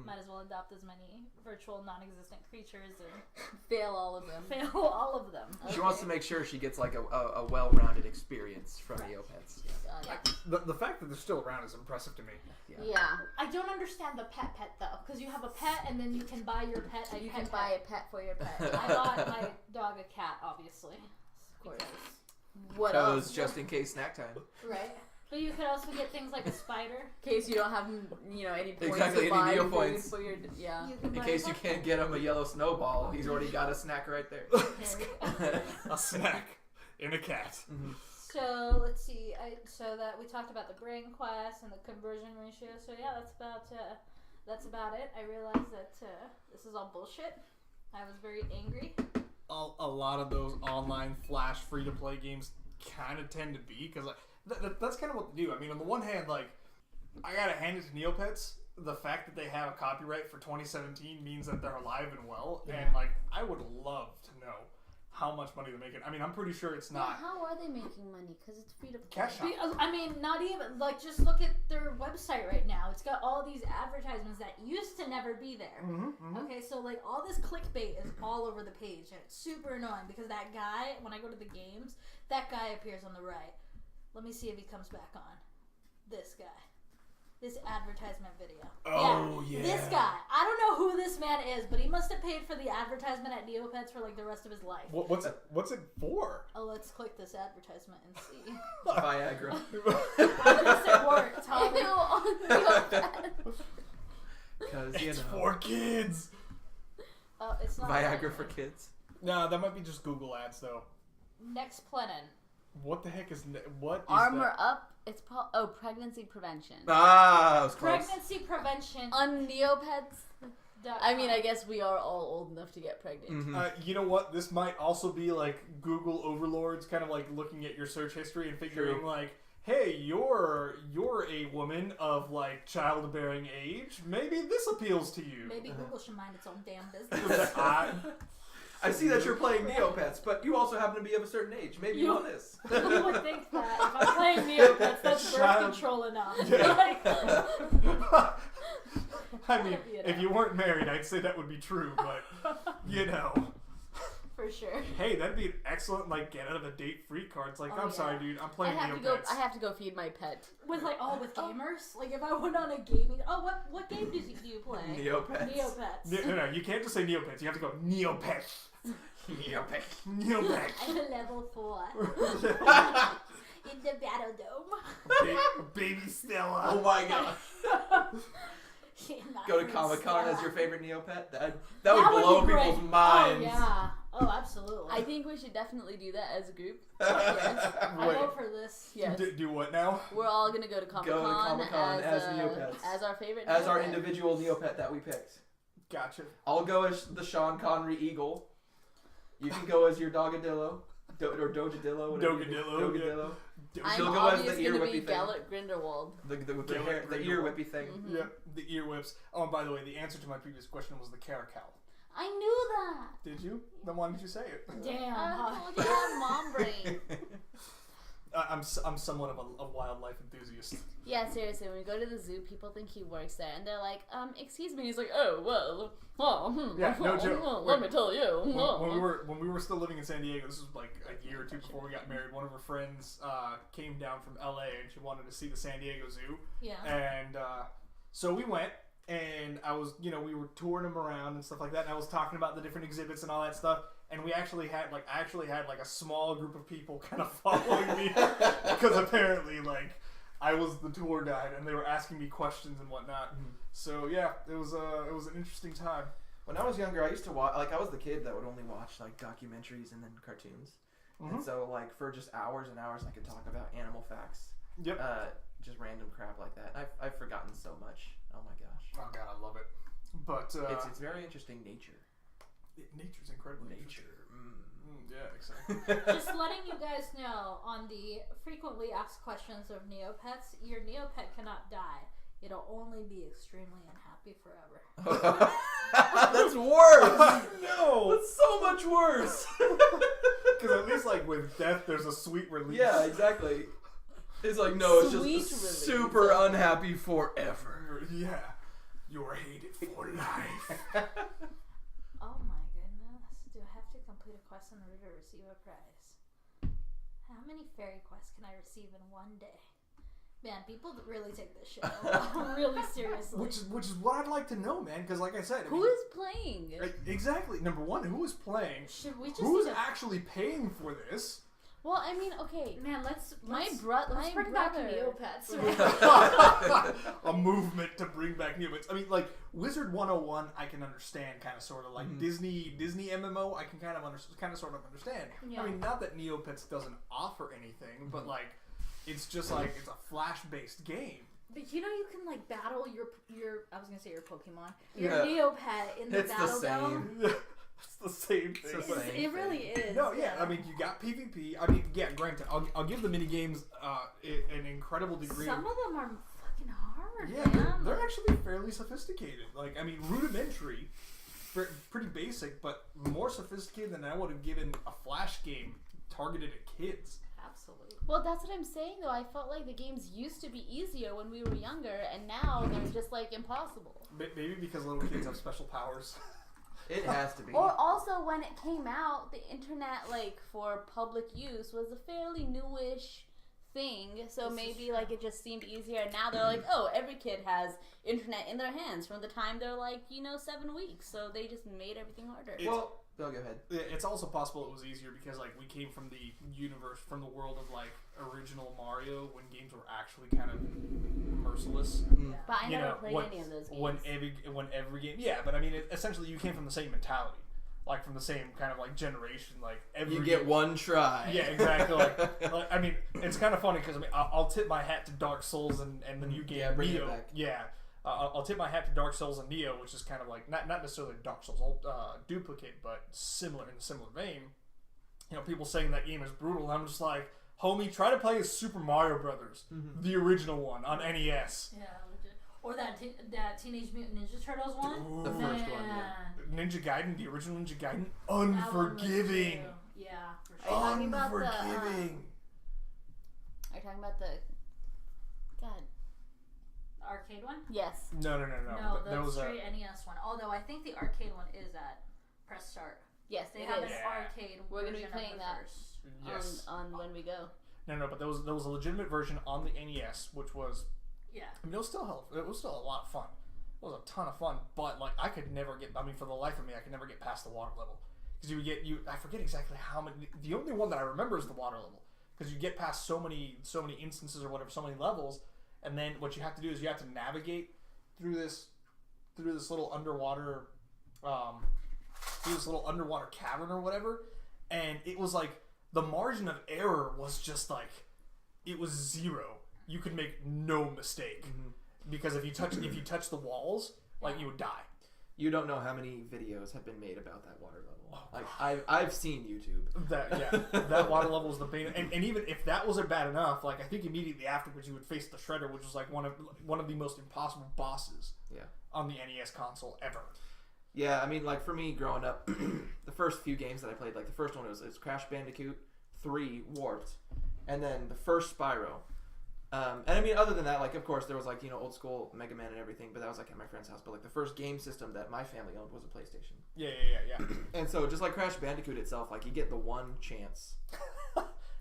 Might as well adopt as many virtual non-existent creatures and Fail all of them. fail all of them. She wants to make sure she gets like a well-rounded experience from Neopets. Got The fact that they're still around is impressive to me. it. Yeah. I don't understand the pet though, because you have a pet and then you can buy your pet a You pet can buy a pet for your pet. I bought my dog a cat, obviously. Of course. Because- What Because else? just in case snack time. right? But you could also get things like a spider. In case you don't have, any points Exactly, to any buy Neo for your- points. for your, yeah. You can In buy case a you bucket. can't get him a yellow snowball, he's already got a snack right there. A snack in a cat. So let's see. So that we talked about the brain quest and the conversion ratio. So yeah, that's about it. I realized that this is all bullshit. I was very angry. A lot of those online flash free-to-play games kind of tend to be, because that's kind of what they do. I mean, on the one hand, like, I gotta hand it to Neopets. The fact that they have a copyright for 2017 means that they're alive and well, and like, I would love to know how much money they're making. I mean, I'm pretty sure it's Yeah, not how are they making money? Because it's free to play. cash out. I mean, not even like just look at their website right now. It's got all these advertisements that used to never be there. Okay, so like all this clickbait is all over the page, and it's super annoying because that guy, when I go to the games, that guy appears on the right. Let me see if he comes back on. This guy. This advertisement video. Oh, yeah. This guy. I don't know who this man is, but he must have paid for the advertisement at Neopets for like the rest of his life. What's it for? Oh, let's click this advertisement and see. Viagra. I guess it worked, Tommy. Ew, on Neopets. Because, It's for kids. Oh, it's not Viagra letting for me. kids. No, that might be just Google ads, though. Next Plenin. What the heck is what is Armor that? Up. It's pregnancy prevention. Ah, that was close. Pregnancy prevention. On Neopets. I mean, I guess we are all old enough to get pregnant. You know what? This might also be like Google overlords, kind of like looking at your search history and figuring like, hey, you're a woman of like childbearing age. Maybe this appeals to you. Maybe Google should mind its own damn business. I see that you're playing Neopets, but you also happen to be of a certain age. Maybe you want this. You would think that if I'm playing Neopets, that's birth Child- control enough. Yeah. I mean, You know. if you weren't married, I'd say that would be true, but you know. For sure. Hey, that'd be an excellent like get out of a date free card. It's like, Oh, I'm yeah. sorry, dude, I'm I playing have to Neopets. go. I have to go feed my pet. With gamers? Like if I went on a gaming what game do you play? Neopets. Neopets. No, you can't just say Neopets. You have to go Neopets. Neopets. Neopets. I'm a level 4. In the Battle Dome. Baby Stella. Oh my god. In my Go to friend Comic-Con as Stella. your favorite Neopet? That would That blow be people's great. minds. Oh yeah. Oh absolutely. I think we should definitely do that as a group. I Wait. vote for this. Yes. Do what now? We're all gonna go to Comic-Con, as Neopets. as our favorite. As our Neopet. individual Neopet that we picked. Gotcha. I'll go as the Sean Connery Eagle. You can go as your Dogadillo. Or Dojadillo. whatever you- Dogadillo, Dogadillo. I'm She'll go as always the ear gonna be whippy thing. Gellert Grindelwald. The ear whippy thing. Mm-hmm. Yep, the ear whips. Oh, and by the way, the answer to my previous question was the caracal. I knew that. Did you? Then why didn't you say it? Damn. I told you I have mom brain. I'm somewhat of a wildlife enthusiast. Yeah, seriously, when we go to the zoo, people think he works there, and they're like, excuse me. He's like, oh, well, Yeah, no joke. let me tell you. When we were still living in San Diego, this was like a year or two before we got married. One of her friends came down from LA and she wanted to see the San Diego Zoo. Yeah. And so we went, and I was, we were touring them around and stuff like that. And I was talking about the different exhibits and all that stuff. And I actually had a small group of people kind of following me because apparently I was the tour guide and they were asking me questions and whatnot. So yeah, it was an interesting time. When I was younger, I used to watch, I was the kid that would only watch, documentaries and then cartoons. And so, for just hours and hours, I could talk about animal facts. Yep. Just random crap like that. I've forgotten so much. Oh my gosh. Oh god, I love it. But It's very interesting, nature. Nature's incredible. Nature. Yeah, exactly. Just letting you guys know on the frequently asked questions of Neopets, your Neopet cannot die. It'll only be extremely unhappy forever. That's worse! No! That's so much worse! Because at least, with death, there's a sweet release. Yeah, exactly. It's no, it's Sweet just relief. super unhappy forever. Yeah. You're hated for life. Oh my goodness. Do I have to complete a quest in order to receive a prize? How many fairy quests can I receive in one day? Man, people really take this shit really seriously. Which is what I'd like to know, man. Because like I said, Who is playing? Exactly. Number one, who is playing? Should we just Who's actually paying for this? Well, I mean, okay. Man, let's My bring back brother. Neopets. A movement to bring back Neopets. I mean, like Wizard 101, I can understand, kind of, sort of like Disney MMO. I can kind of sort of understand. Yeah. I mean, not that Neopets doesn't offer anything, but like, it's just like it's a flash-based game. But you know you can like battle your I was gonna say your Pokemon. Yeah. Your Neopet in the It's the battle same. dome. It's the same thing. It's the same It really is. No, yeah. I mean, you got PvP. I mean, yeah. Granted, I'll give the mini games an incredible degree. Some of them are fucking hard. Yeah, man. they're actually fairly sophisticated. Like, I mean, rudimentary, pretty basic, but more sophisticated than I would have given a Flash game targeted at kids. Absolutely. Well, that's what I'm saying, though. I felt like the games used to be easier when we were younger, and now they're just, like, impossible. Maybe because little kids have special powers. It has to be. Or also, when it came out, the internet, like, for public use was a fairly newish thing, so This maybe, is like, true. it just seemed easier, and now they're like, oh, every kid has internet in their hands from the time they're, like, 7 weeks, so they just made everything harder. Well, go ahead. It's also possible it was easier because, like, we came from the universe, from the world of, like, original Mario, when games were actually kind of merciless. But I never played any of those games. When every game, yeah, but I mean, essentially, you came from the same mentality, like from the same kind of like generation. Like You get one try. Yeah, exactly. like, I mean, it's kind of funny because I mean, I'll tip my hat to Dark Souls and the new game bring it Neo. back. Yeah, I'll tip my hat to Dark Souls and Neo, which is kind of like not necessarily Dark Souls duplicate, but similar in a similar vein. You know, people saying that game is brutal, and I'm just like, homie, try to play as Super Mario Brothers, the original one on NES. Yeah, legit. Or that Teenage Mutant Ninja Turtles one. Ooh. The first one, yeah. Ninja Gaiden, the original Ninja Gaiden, That one was unforgiving. too. Yeah, for Are sure. you talking about the, Unforgiving. Are you talking about the... God. The arcade one? Yes. No. No, There the was straight NES one. Although I think the arcade one is at Press Start. Yes, They it have is. an arcade We're gonna be version playing of the that. first. Yes. On when we go. No, but there was a legitimate version on the NES, which was, Yeah. I mean, it was still a lot of fun. It was a ton of fun, but like I could never get. I mean, for the life of me, I could never get past the water level because I forget exactly how many. The only one that I remember is the water level because you get past so many instances or whatever, so many levels, and then what you have to do is you have to navigate through this little underwater cavern or whatever, and it was like the margin of error was just like it was zero. You could make no mistake because if you touch the walls, like you would die. You don't know how many videos have been made about that water level. Like I've seen YouTube. That water level was the bane, and even if that wasn't bad enough, like I think immediately afterwards you would face the Shredder, which was like one of the most impossible bosses. Yeah. On the NES console ever. Yeah, I mean, like for me growing up, the first few games that I played, like the first one was Crash Bandicoot 3 Warped, and then the first Spyro. And I mean, other than that, like of course there was like old school Mega Man and everything, but that was like at my friend's house. But like the first game system that my family owned was a PlayStation. Yeah. And so just like Crash Bandicoot itself, like you get the one chance.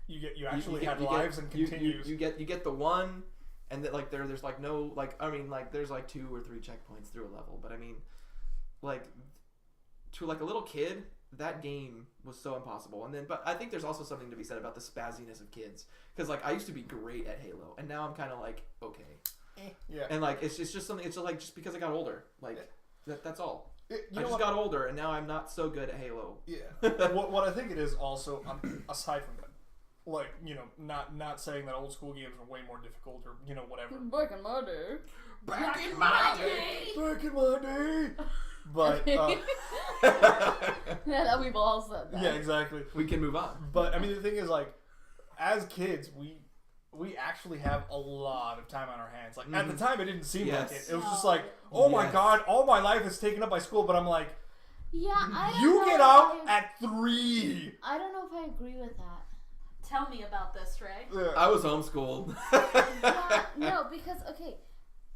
You actually had lives and continues. You get the one, and that like there's like no like I mean like there's like 2 or 3 checkpoints through a level, but I mean like to like a little kid that game was so impossible. And then but I think there's also something to be said about the spazziness of kids because like I used to be great at Halo and now I'm kind of like okay. Yeah. And like it's just something. It's just like just because I got older, like that's all. You I just got older and now I'm not so good at Halo. Yeah. what I think it is also aside from that, like not saying that old school games are way more difficult or whatever. Back in my day. Back in my day. But Yeah, we've all said that. yeah, exactly. We can move on. But I mean, the thing is, like, as kids, we actually have a lot of time on our hands. Like at the time, it didn't seem like it. It was just like, oh my god, all my life is taken up by school. But I'm like, Yeah, I don't you know get if out I- at 3. I don't know if I agree with that. Tell me about this, Ray. I was homeschooled. Yeah, no, because okay,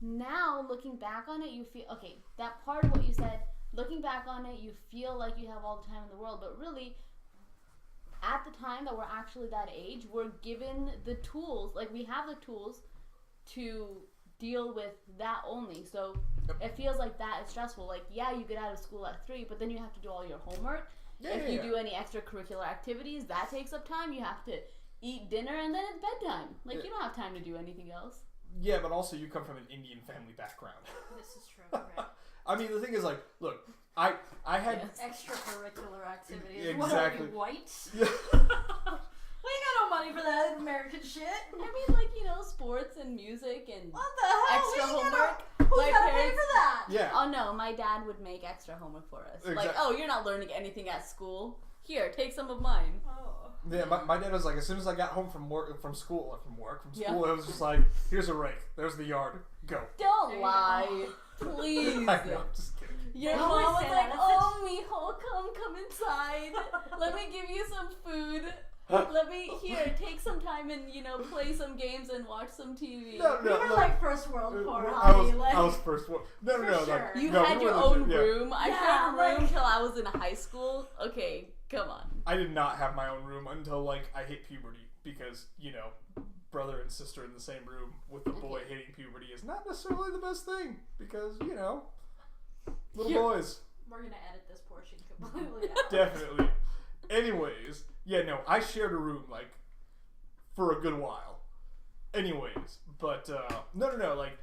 now looking back on it, you feel, okay, that part of what you said, looking back on it, you feel like you have all the time in the world, but really, at the time that we're actually that age, we're given the tools, like we have the tools to deal with that only. So it feels like that is stressful. Like, yeah, you get out of school at 3, but then you have to do all your homework. If you do any extracurricular activities, that takes up time. You have to eat dinner, and then it's bedtime. Like, you don't have time to do anything else. Yeah, but also you come from an Indian family background. This is true, right? I mean, the thing is, like, look, I had... Extracurricular activities. Exactly. What are you, white? Yeah. We ain't got no money for that American shit. I mean, like, you know, sports and music and What the hell? extra We ain't homework. Who's My gotta pay parents- for that? Yeah. Oh no, my dad would make extra homework for us. Like, Exact- oh, you're not learning anything at school. Here, take some of mine. Oh. Yeah, my dad was like, as soon as I got home from school, Yeah. it was just like, here's a rake, there's the yard, go. Don't There you lie, please. I know, just kidding. Your They mom always was say like, that. oh, mijo, come inside. Let me give you some food. Let me, here, take some time and, you know, play some games and watch some TV. No, We were no, like first world poor, I honey. Like, was first one. No, For no, sure. like, You no, had we your were own legit, yeah. room. I Yeah, shared a room like- till I was in high school. Okay, come on. I did not have my own room until, like, I hit puberty, because, you know, brother and sister in the same room with the boy hitting puberty is not necessarily the best thing, because, you know, little Here. boys. we're gonna edit this portion completely out. Definitely. Anyways, yeah, no, I shared a room, like, for a good while. Anyways, but, no, like,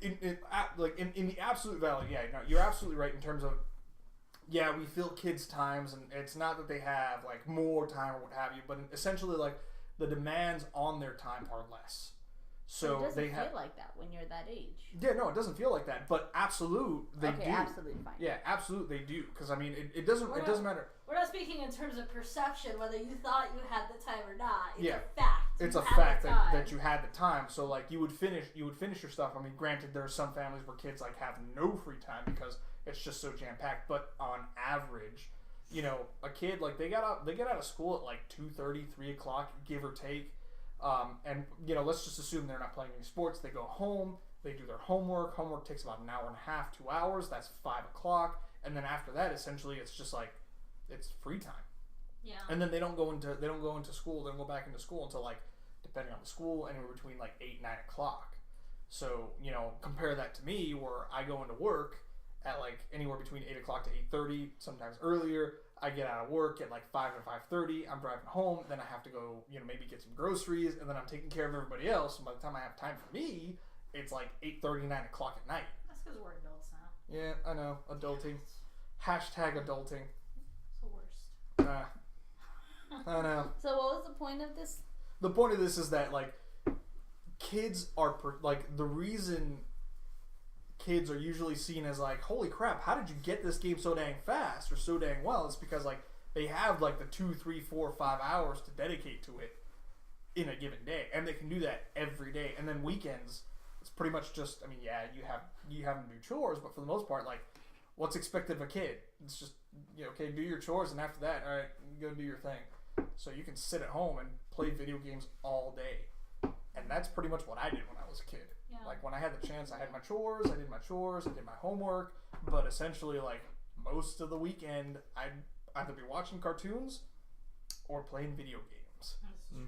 in the absolute value, yeah, no, you're absolutely right in terms of, yeah, we fill kids' times, and it's not that they have, like, more time or what have you, but essentially, like, the demands on their time are less. So it doesn't they feel have, like that when you're that age. yeah, no, it doesn't feel like that, but absolute, they Okay, do. absolutely fine. Yeah, absolute, they do, because, I mean, it doesn't matter. We're not speaking in terms of perception, whether you thought you had the time or not. It's Yeah. a fact. It's You a had fact the that, time. that you had the time. So like you would finish your stuff. I mean, granted, there are some families where kids like have no free time because it's just so jam packed. But on average, you know, a kid like they get out of school at like 2:30, 3 o'clock, give or take. And you know, let's just assume they're not playing any sports. They go home, they do their homework. Homework takes about an hour and a half, 2 hours. That's 5 o'clock, and then after that, essentially, it's just like it's free time. Yeah. And then they don't go into school. They don't go back into school until like, depending on the school, anywhere between like 8, 9 o'clock. So you know, compare that to me, where I go into work at like anywhere between 8 o'clock to 8:30, sometimes earlier. I get out of work at like 5 to 5:30. I'm driving home. Then I have to go, you know, maybe get some groceries, and then I'm taking care of everybody else. And by the time I have time for me, it's like 8:30, 9 o'clock at night. That's because we're adults now. Yeah, I know, adulting. Hashtag adulting. It's the worst. I know. So what was the point of this? The point of this is that like kids are like the reason kids are usually seen as like, holy crap, how did you get this game so dang fast or so dang well? It's because like they have like the 2, 3, 4, 5 hours to dedicate to it in a given day, and they can do that every day. And then weekends, it's pretty much just, I mean, yeah, you have them do chores, but for the most part, like, what's expected of a kid? It's just, you know, okay, do your chores, and after that, all right, go do your thing. So you can sit at home and play video games all day. And that's pretty much what I did when I was a kid. Yeah. Like, when I had the chance, I had my chores, I did my homework, but essentially, like, most of the weekend, I'd either be watching cartoons or playing video games. That's true.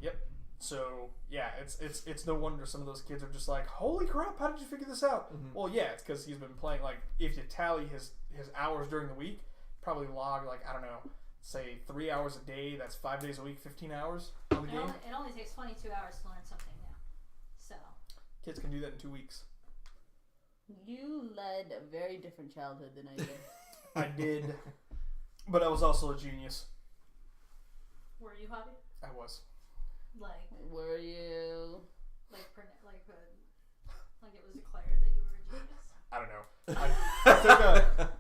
Yep. So, yeah, it's no wonder some of those kids are just like, holy crap, how did you figure this out? Mhm. Well, yeah, it's because he's been playing, like, if you tally his hours during the week, probably log, like, I don't know, say 3 hours a day, that's 5 days a week, 15 hours on the game. It only takes 22 hours to learn something new. So. Kids can do that in 2 weeks. You led a very different childhood than I did. I did, but I was also a genius. Were you, Javi? I was. Like Were you? Like it was declared that you were a genius? I don't know.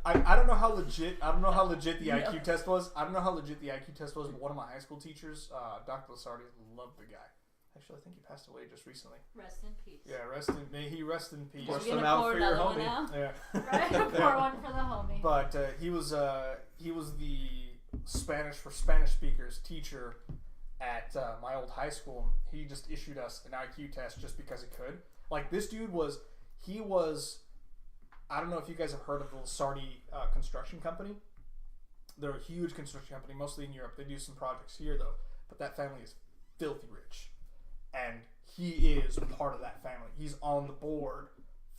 I don't know how legit the IQ test was. I don't know how legit the IQ test was, but one of my high school teachers, Dr. Lasardi, loved the guy. Actually, I think he passed away just recently. Rest in peace. Yeah, may he rest in peace. Pour You some gonna out pour for your another one homie. out? Yeah. Right? Pour one for the homie. But he was the Spanish for Spanish speakers teacher at my old high school. He just issued us an IQ test just because he could. Like, this dude He was, I don't know if you guys have heard of the Sombody construction company. They're a huge construction company, mostly in Europe. They do some projects here, though. But that family is filthy rich. And he is part of that family. He's on the board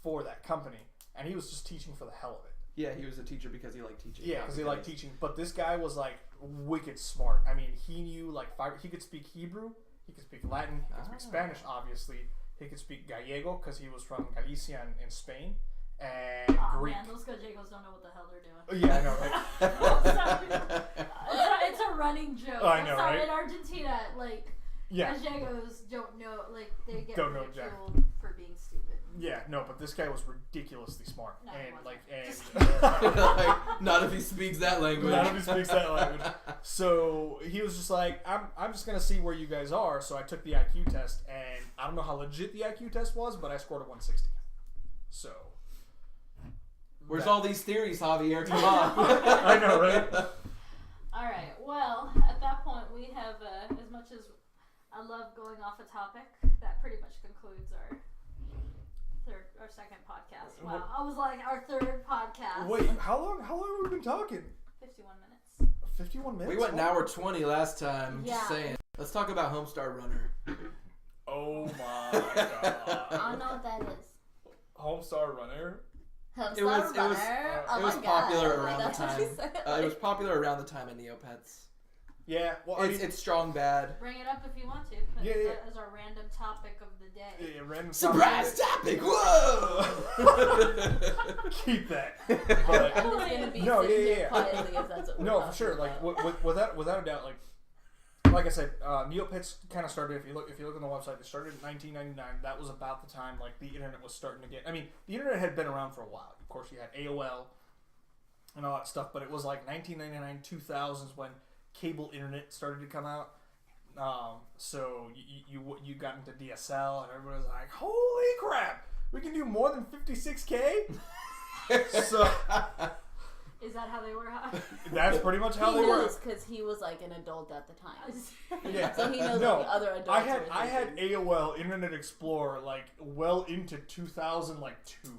for that company. And he was just teaching for the hell of it. Yeah, he was a teacher because he liked teaching. Yeah, because he liked teaching. But this guy was, like, wicked smart. I mean, he knew, like, he could speak Hebrew. He could speak Latin. He could speak Spanish, obviously. He could speak Gallego because he was from Galicia in Spain. And Greek. Man, those Gallegos don't know what the hell they're doing. Yeah, I know, right? It's a running joke. I know, sorry, right? in Argentina, like, Yeah. Gallegos don't know, like, they get Don't know ridiculed for being stupid. Yeah, no, but this guy was ridiculously smart. No, and, he wasn't. like, and... Just Like, not if he speaks that language. Not if he speaks that language. So he was just like, I'm just gonna see where you guys are. So I took the IQ test, and I don't know how legit the IQ test was, but I scored a 160. So Where's all these theories, Javier? Come on. I know, right? All right. Well, at that point, we have as much as I love going off a topic, that pretty much concludes our second podcast. Wow, I was like our third podcast. Wait, how long have we been talking? 51 minutes. 51 minutes? We went an hour 20 last time. Yeah. Just saying. Let's talk about Homestar Runner. Oh my I don't god. know what that is. Homestar Runner? It was popular around the That's what time. she said. It was popular around the time of Neopets. Yeah, well, I mean, It's strong bad. Bring it up if you want to. Yeah, yeah. As our random topic of the day. yeah, random Surprise topic! Whoa! Keep that. I'm But, just gonna be No, sitting yeah, here yeah. quietly if that's what we're no, for talking sure. Like, about. without a doubt, like I said, Neopets kind of started. If you look on the website, they started in 1999. That was about the time like the internet was starting to get. I mean, the internet had been around for a while. Of course, you had AOL and all that stuff, but it was like 1999, 2000s when cable internet started to come out. So you got into DSL, and everybody was like, "Holy crap, we can do more than 56K." So Is that how they were? that's pretty much how he they were. knows because he was like an adult at the time. Yeah. So he knows No, what the other adults I were had thinking. AOL Internet Explorer like well into 2002,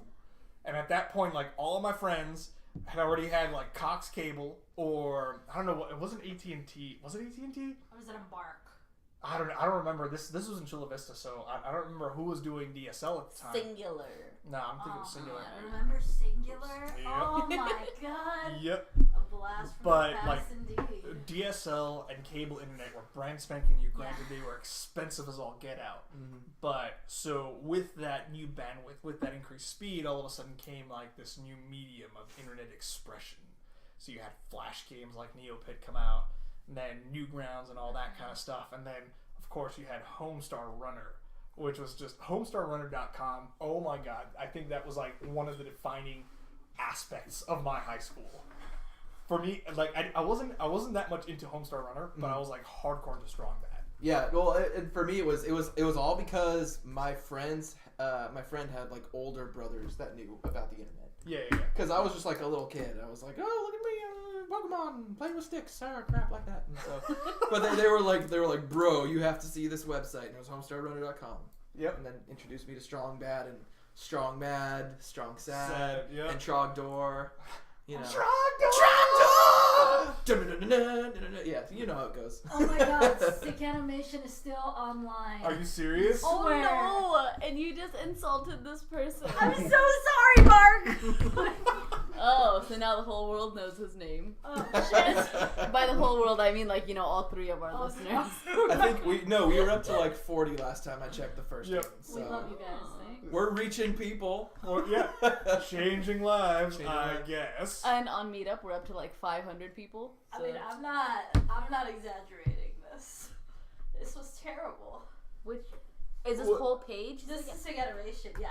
and at that point, like all of my friends had already had like Cox Cable or I don't know what it wasn't AT&T. Was it AT&T? Or was it Embark? I don't remember. This was in Chula Vista, so I don't remember who was doing DSL at the time. Singular. No, I'm thinking of Singular. I remember Singular. Yep. Oh my god. Yep. A blast from But, the past like, indeed. DSL and cable internet were brand spanking new. Granted, they were expensive as all get out. But so with that new bandwidth, with that increased speed, all of a sudden came like this new medium of internet expression. So you had flash games like Neopet come out, and then Newgrounds and all that kind of stuff, and then of course you had Homestar Runner, which was just homestarrunner.com. Oh my god, I think that was like one of the defining aspects of my high school. For me, like I wasn't that much into Homestar Runner, but I was like hardcore into Strong Bad. Yeah, well, for me it was all because my friend had like older brothers that knew about the internet. Yeah. Because I was just like a little kid. I was like, oh, look at me, Pokemon, playing with sticks, crap like that. And so, but they were like, bro, you have to see this website, and it was homestarrunner.com. Yep. And then introduced me to Strong Bad and Strong Mad, Strong Sad, Sad, yep. and Trogdor. You know. Trogdor! Yeah, you know how it goes. Oh my god, Stick Animation is still online. Are you serious? Oh Swear. no! And you just insulted this person. I'm so sorry, Mark! Oh, so now the whole world knows his name. Oh shit. By the whole world, I mean like, all 3 of our Oh, listeners. I think we were up to like 40 last time I checked the first Yep. one. So We love you guys, thanks. we're reaching people. Well, yeah. Changing lives, Changing I lives. guess. And on Meetup, we're up to like 500 people. So. I mean, I'm not exaggerating this. This was terrible. Which is this What? whole page? This is Stick Animation, yeah.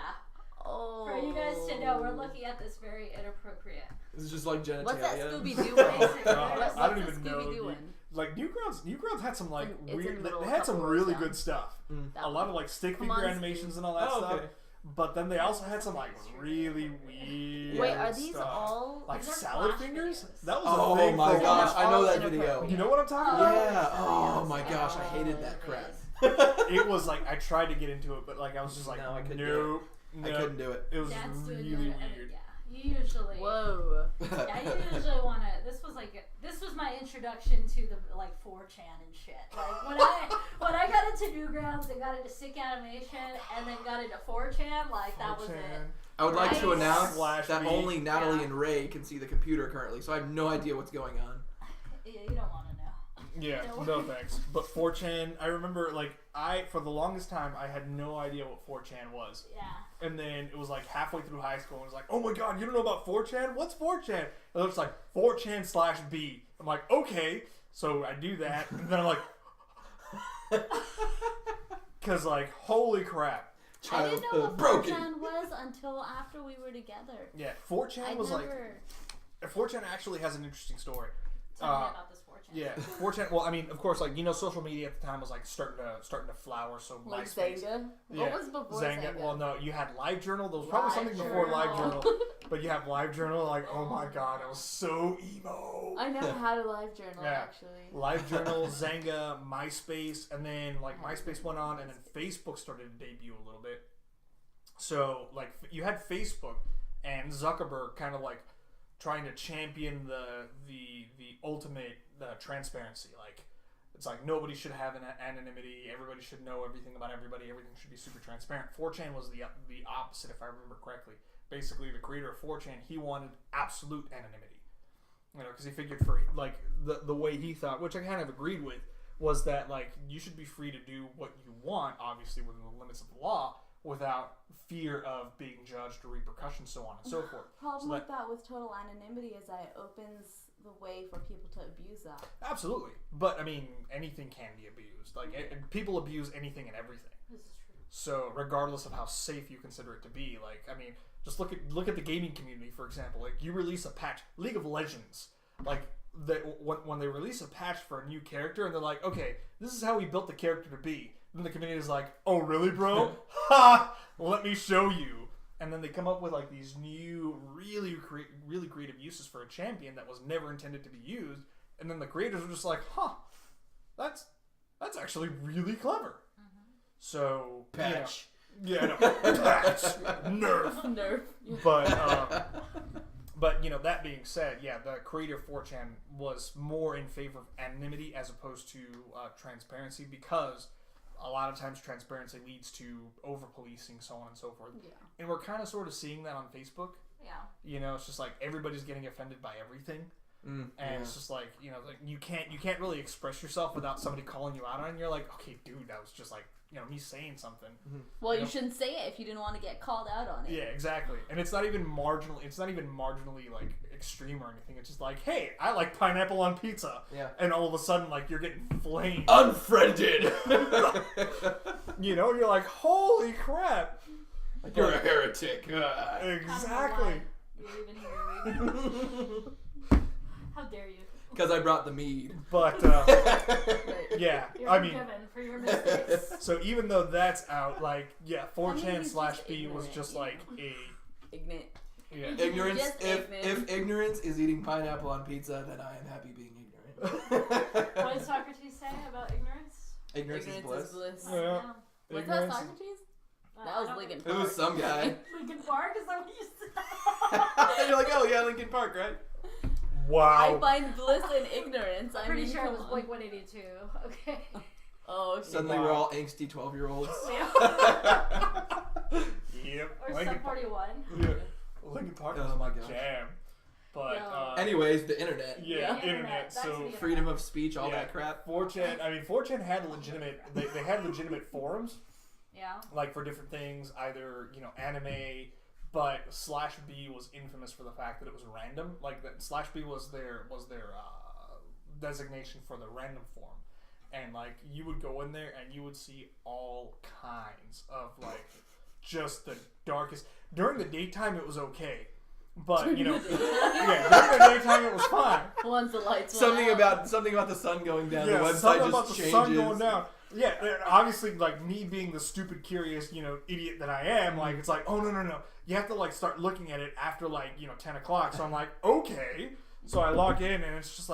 Oh. For you guys to know, we're looking at this very inappropriate. This is just like genitalia. What's that Scooby Doo Basic. God, What's I don't the even know. Scooby Doo dude. one? Like Newgrounds had some like It's in the weird. middle, They a had some couple rows really down. good stuff. That A lot one. of like stick Come figure on, animations and all that Oh, stuff. okay. But then they also had some like really weird. Wait, are these stuff. all? like These are salad flash fingers? videos. That was Oh a thing my for a gosh, while. I know all that video. inappropriate. You know what I'm talking about? Yeah. Oh my yes. gosh, I hated that crap. It was like I tried to get into it, but like I was just like, No, I couldn't do nope. I couldn't do it. It was Dad's doing really it. weird. Yeah. You usually. Whoa. Yeah, you usually want to. This was my introduction to the 4chan and shit. Like when I got into Newgrounds and got into sick animation and then got into 4chan, that was it. I would like to announce Slash that B. only Natalie and Ray can see the computer currently, so I have no idea what's going on. Yeah, you don't want to know. Yeah, no thanks. But 4chan, I remember, for the longest time, I had no idea what 4chan was. Yeah. And then it was halfway through high school, and it was like, oh my god, you don't know about 4chan? What's 4chan? And it was like 4chan/B. I'm like, okay. So I do that, and then I'm like, because holy crap. I didn't know what broken. 4chan was until after we were together. Yeah, 4chan was 4chan actually has an interesting story. Tell me about this 4chan. Yeah, 4chan. Well, I mean, of course, social media at the time was starting to flower. So MySpace. Zanga. Yeah. What was before Zanga? Well, no, you had LiveJournal. There was probably something before LiveJournal, but you have LiveJournal. Oh my god, it was so emo. I never had a LiveJournal actually. LiveJournal, Zanga, MySpace, and then MySpace went on, and then Facebook started to debut a little bit. So you had Facebook and Zuckerberg kind of trying to champion the ultimate transparency. It's nobody should have an anonymity. Everybody should know everything about everybody. Everything should be super transparent. 4chan was the opposite, if I remember correctly. Basically, the creator of 4chan, he wanted absolute anonymity. Because he figured for the way he thought, which I kind of agreed with, was that you should be free to do what you want, obviously within the limits of the law, without fear of being judged or repercussions, so on and so forth. Problem with that with total anonymity is that it opens the way for people to abuse that. Absolutely, but I mean, anything can be abused. People abuse anything and everything. This is true. So regardless of how safe you consider it to be, just look at the gaming community, for example. You release a patch, League of Legends, when they release a patch for a new character, and they're like, okay, this is how we built the character to be. Then the community is like, oh really, bro? Ha! Let me show you. And then they come up with these new, really creative uses for a champion that was never intended to be used. And then the creators are just like, huh, that's actually really clever. Mm-hmm. So Patch. Patch. Nerf. Nerf. But that being said, the creator of 4chan was more in favor of anonymity as opposed to transparency, because a lot of times transparency leads to over-policing, so on and so forth. Yeah. And we're kind of sort of seeing that on Facebook. Yeah. It's just everybody's getting offended by everything. It's just you can't really express yourself without somebody calling you out on it. And you're like, okay, dude, that was just me saying something. Well, you shouldn't say it if you didn't want to get called out on it. Yeah, exactly. And it's not even marginally extreme or anything. It's just hey, I like pineapple on pizza. Yeah. And all of a sudden you're getting flamed. Unfriended. You're like, holy crap. You're a heretic. Exactly. You're even here. How dare you? Because I brought the mead. But yeah, You're I mean, forgiven for your mistakes. so even though that's out, 4chan/B was just a Ignorant. yeah. Ignorance. Just If ignorance is eating pineapple on pizza, then I am happy being ignorant. What did Socrates say about ignorance? Ignorance is bliss. Yeah. Was that Ignorance is- Socrates? That was Lincoln It Park. was some guy. Lincoln Park? Is that what you said? And you're like, oh yeah, Lincoln Park, right? Wow. I find bliss in ignorance. I'm pretty sure it was Blink 182. Okay. Oh, okay. Suddenly we're all angsty 12-year-olds. Yep. Or Lincoln Sum 41. Yeah. Lincoln Park Oh was my my gosh. jam. But Yeah. Anyways, the internet. yeah, The internet. back to So the Freedom of speech, all Yeah. that crap. 4chan had legitimate. They had legitimate forums, Yeah. for different things, either anime. But /B was infamous for the fact that it was random. That /B was their designation for the random form, and you would go in there and you would see all kinds of just the darkest. During the daytime, it was okay. But during the daytime it was fine. Once the lights Something went out. about the sun going down. Yeah, the website something just about the changes. sun going down. Yeah, and obviously, me being the stupid, curious, idiot that I am, it's oh no, you have to start looking at it after 10 o'clock. So I'm like, okay. So I log in and it's just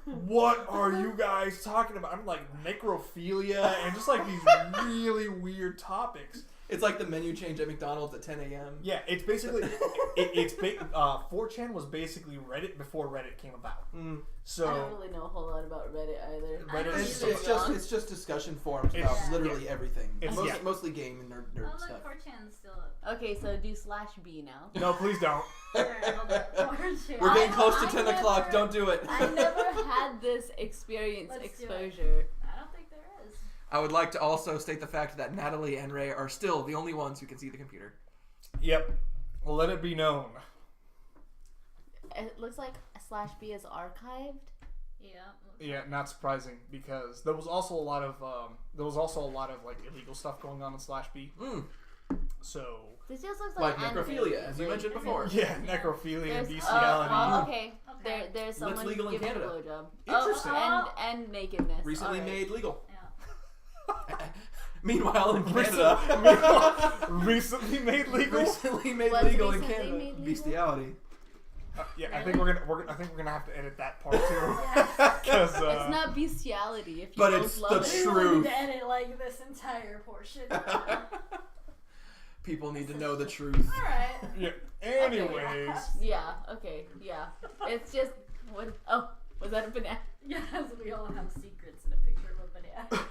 what are you guys talking about? I'm necrophilia and just these really weird topics. It's like the menu change at McDonald's at 10 a.m. Yeah, it's basically 4chan was basically Reddit before Reddit came about. So I don't really know a whole lot about Reddit either. Reddit is It's just discussion forums about literally everything. It's Mostly game and nerd Oh, look, stuff. 4chan's still up. Okay, so do /B now. no, please don't. Alright, hold up. 4chan. We're getting close to I 10 never- o'clock. Don't do it. I never had this experience Let's do it. exposure. I don't think there is. I would like to also state the fact that Natalie and Ray are still the only ones who can see the computer. Yep. Well, let it be known. It looks like /B is archived. Yeah. Yeah, not surprising because there was also a lot of like illegal stuff going on in /B. So This just looks Like like necrophilia, as you mentioned before. yeah, necrophilia and There's, bestiality. Okay. Okay. There's someone legal in giving a Canada. blowjob. Interesting. And nakedness. Recently Alright. made legal. Yeah. Meanwhile, in Canada, Recently made legal. recently made What's legal in recently Canada. made legal? Bestiality. Yeah, I think we're gonna have to edit that part too. Yeah. Because It's not bestiality if you But both it's love the it. truth. We wanted to edit like this entire portion. People need to know the truth. Alright. yeah. Anyways, Yeah, okay, yeah. It's just what was that a banana? Yes, we all have secrets in a picture of a banana.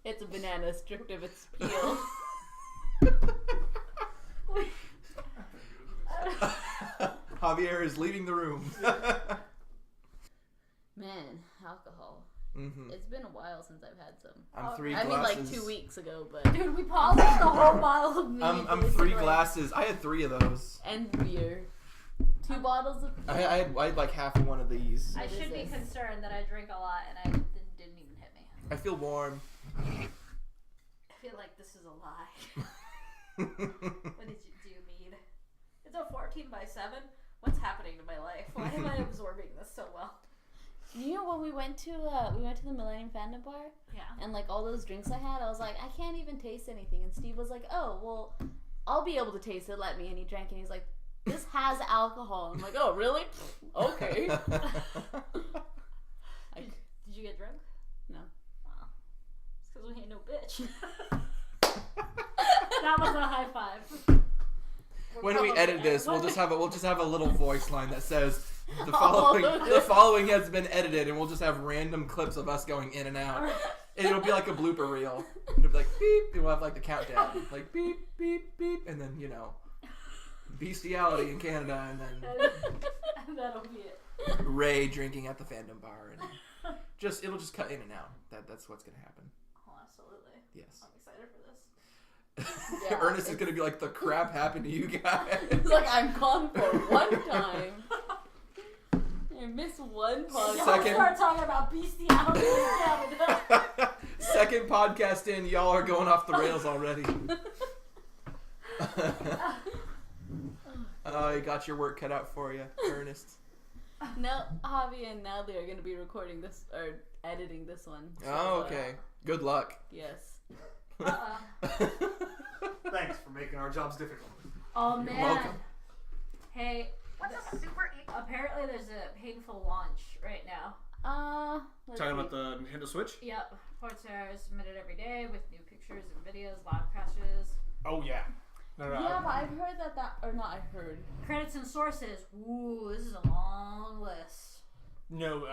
It's a banana stripped of its peel. Javier is leaving the room. Man, alcohol. Mm-hmm. It's been a while since I've had some. I'm three I glasses. mean, like 2 weeks ago, but Dude, we polished the whole bottle of mead. I'm 3 glasses. I had 3 of those. and beer. 2 bottles of. I had like half of one of these. I What is should be this? concerned that I drink a lot and I didn't even hit me. I feel warm. I feel like this is a lie. What did you do, mead? It's a 14/7. What's happening to my life? Why am I absorbing this so well? You know when we went to the Millennium Fandom Bar Yeah. and like all those drinks I had, I was like, I can't even taste anything. And Steve was like, oh well, I'll be able to taste it. Let me. And he drank and he's like, this has alcohol. I'm like, oh really? Okay. Did you get drunk? No. Oh. It's because we ain't no bitch. That was a high five. When we edit this, we'll just have a little voice line that says the Oh. following has been edited, and we'll just have random clips of us going in and out. And it'll be like a blooper reel. It'll be like beep, and we'll have like the countdown, like beep, beep, beep, and then bestiality in Canada, and then That'll be it. Ray drinking at the fandom bar, and it'll just cut in and out. That's what's gonna happen. Oh, absolutely. Yes. I'm excited for this. Yeah, Ernest is gonna be like, the crap happened to you guys. It's like I'm gone for one time. I missed one podcast. Second- Y'all start talking about bestiality in Canada. Second podcast in, y'all are going off the rails already. Oh, you got your work cut out for you, Ernest. Now, Javi and Natalie are going to be recording this or editing this one. So, Oh, okay. Good luck. Yes. thanks for making our jobs difficult. Oh man. welcome. Hey, apparently there's a painful launch right now. Let's Talking see. about the Nintendo Switch? Yep. Reports are submitted every day with new pictures and videos, log crashes. Oh yeah. No, Yeah, but I've heard or not I heard. Credits and sources. Ooh, this is a long list. No,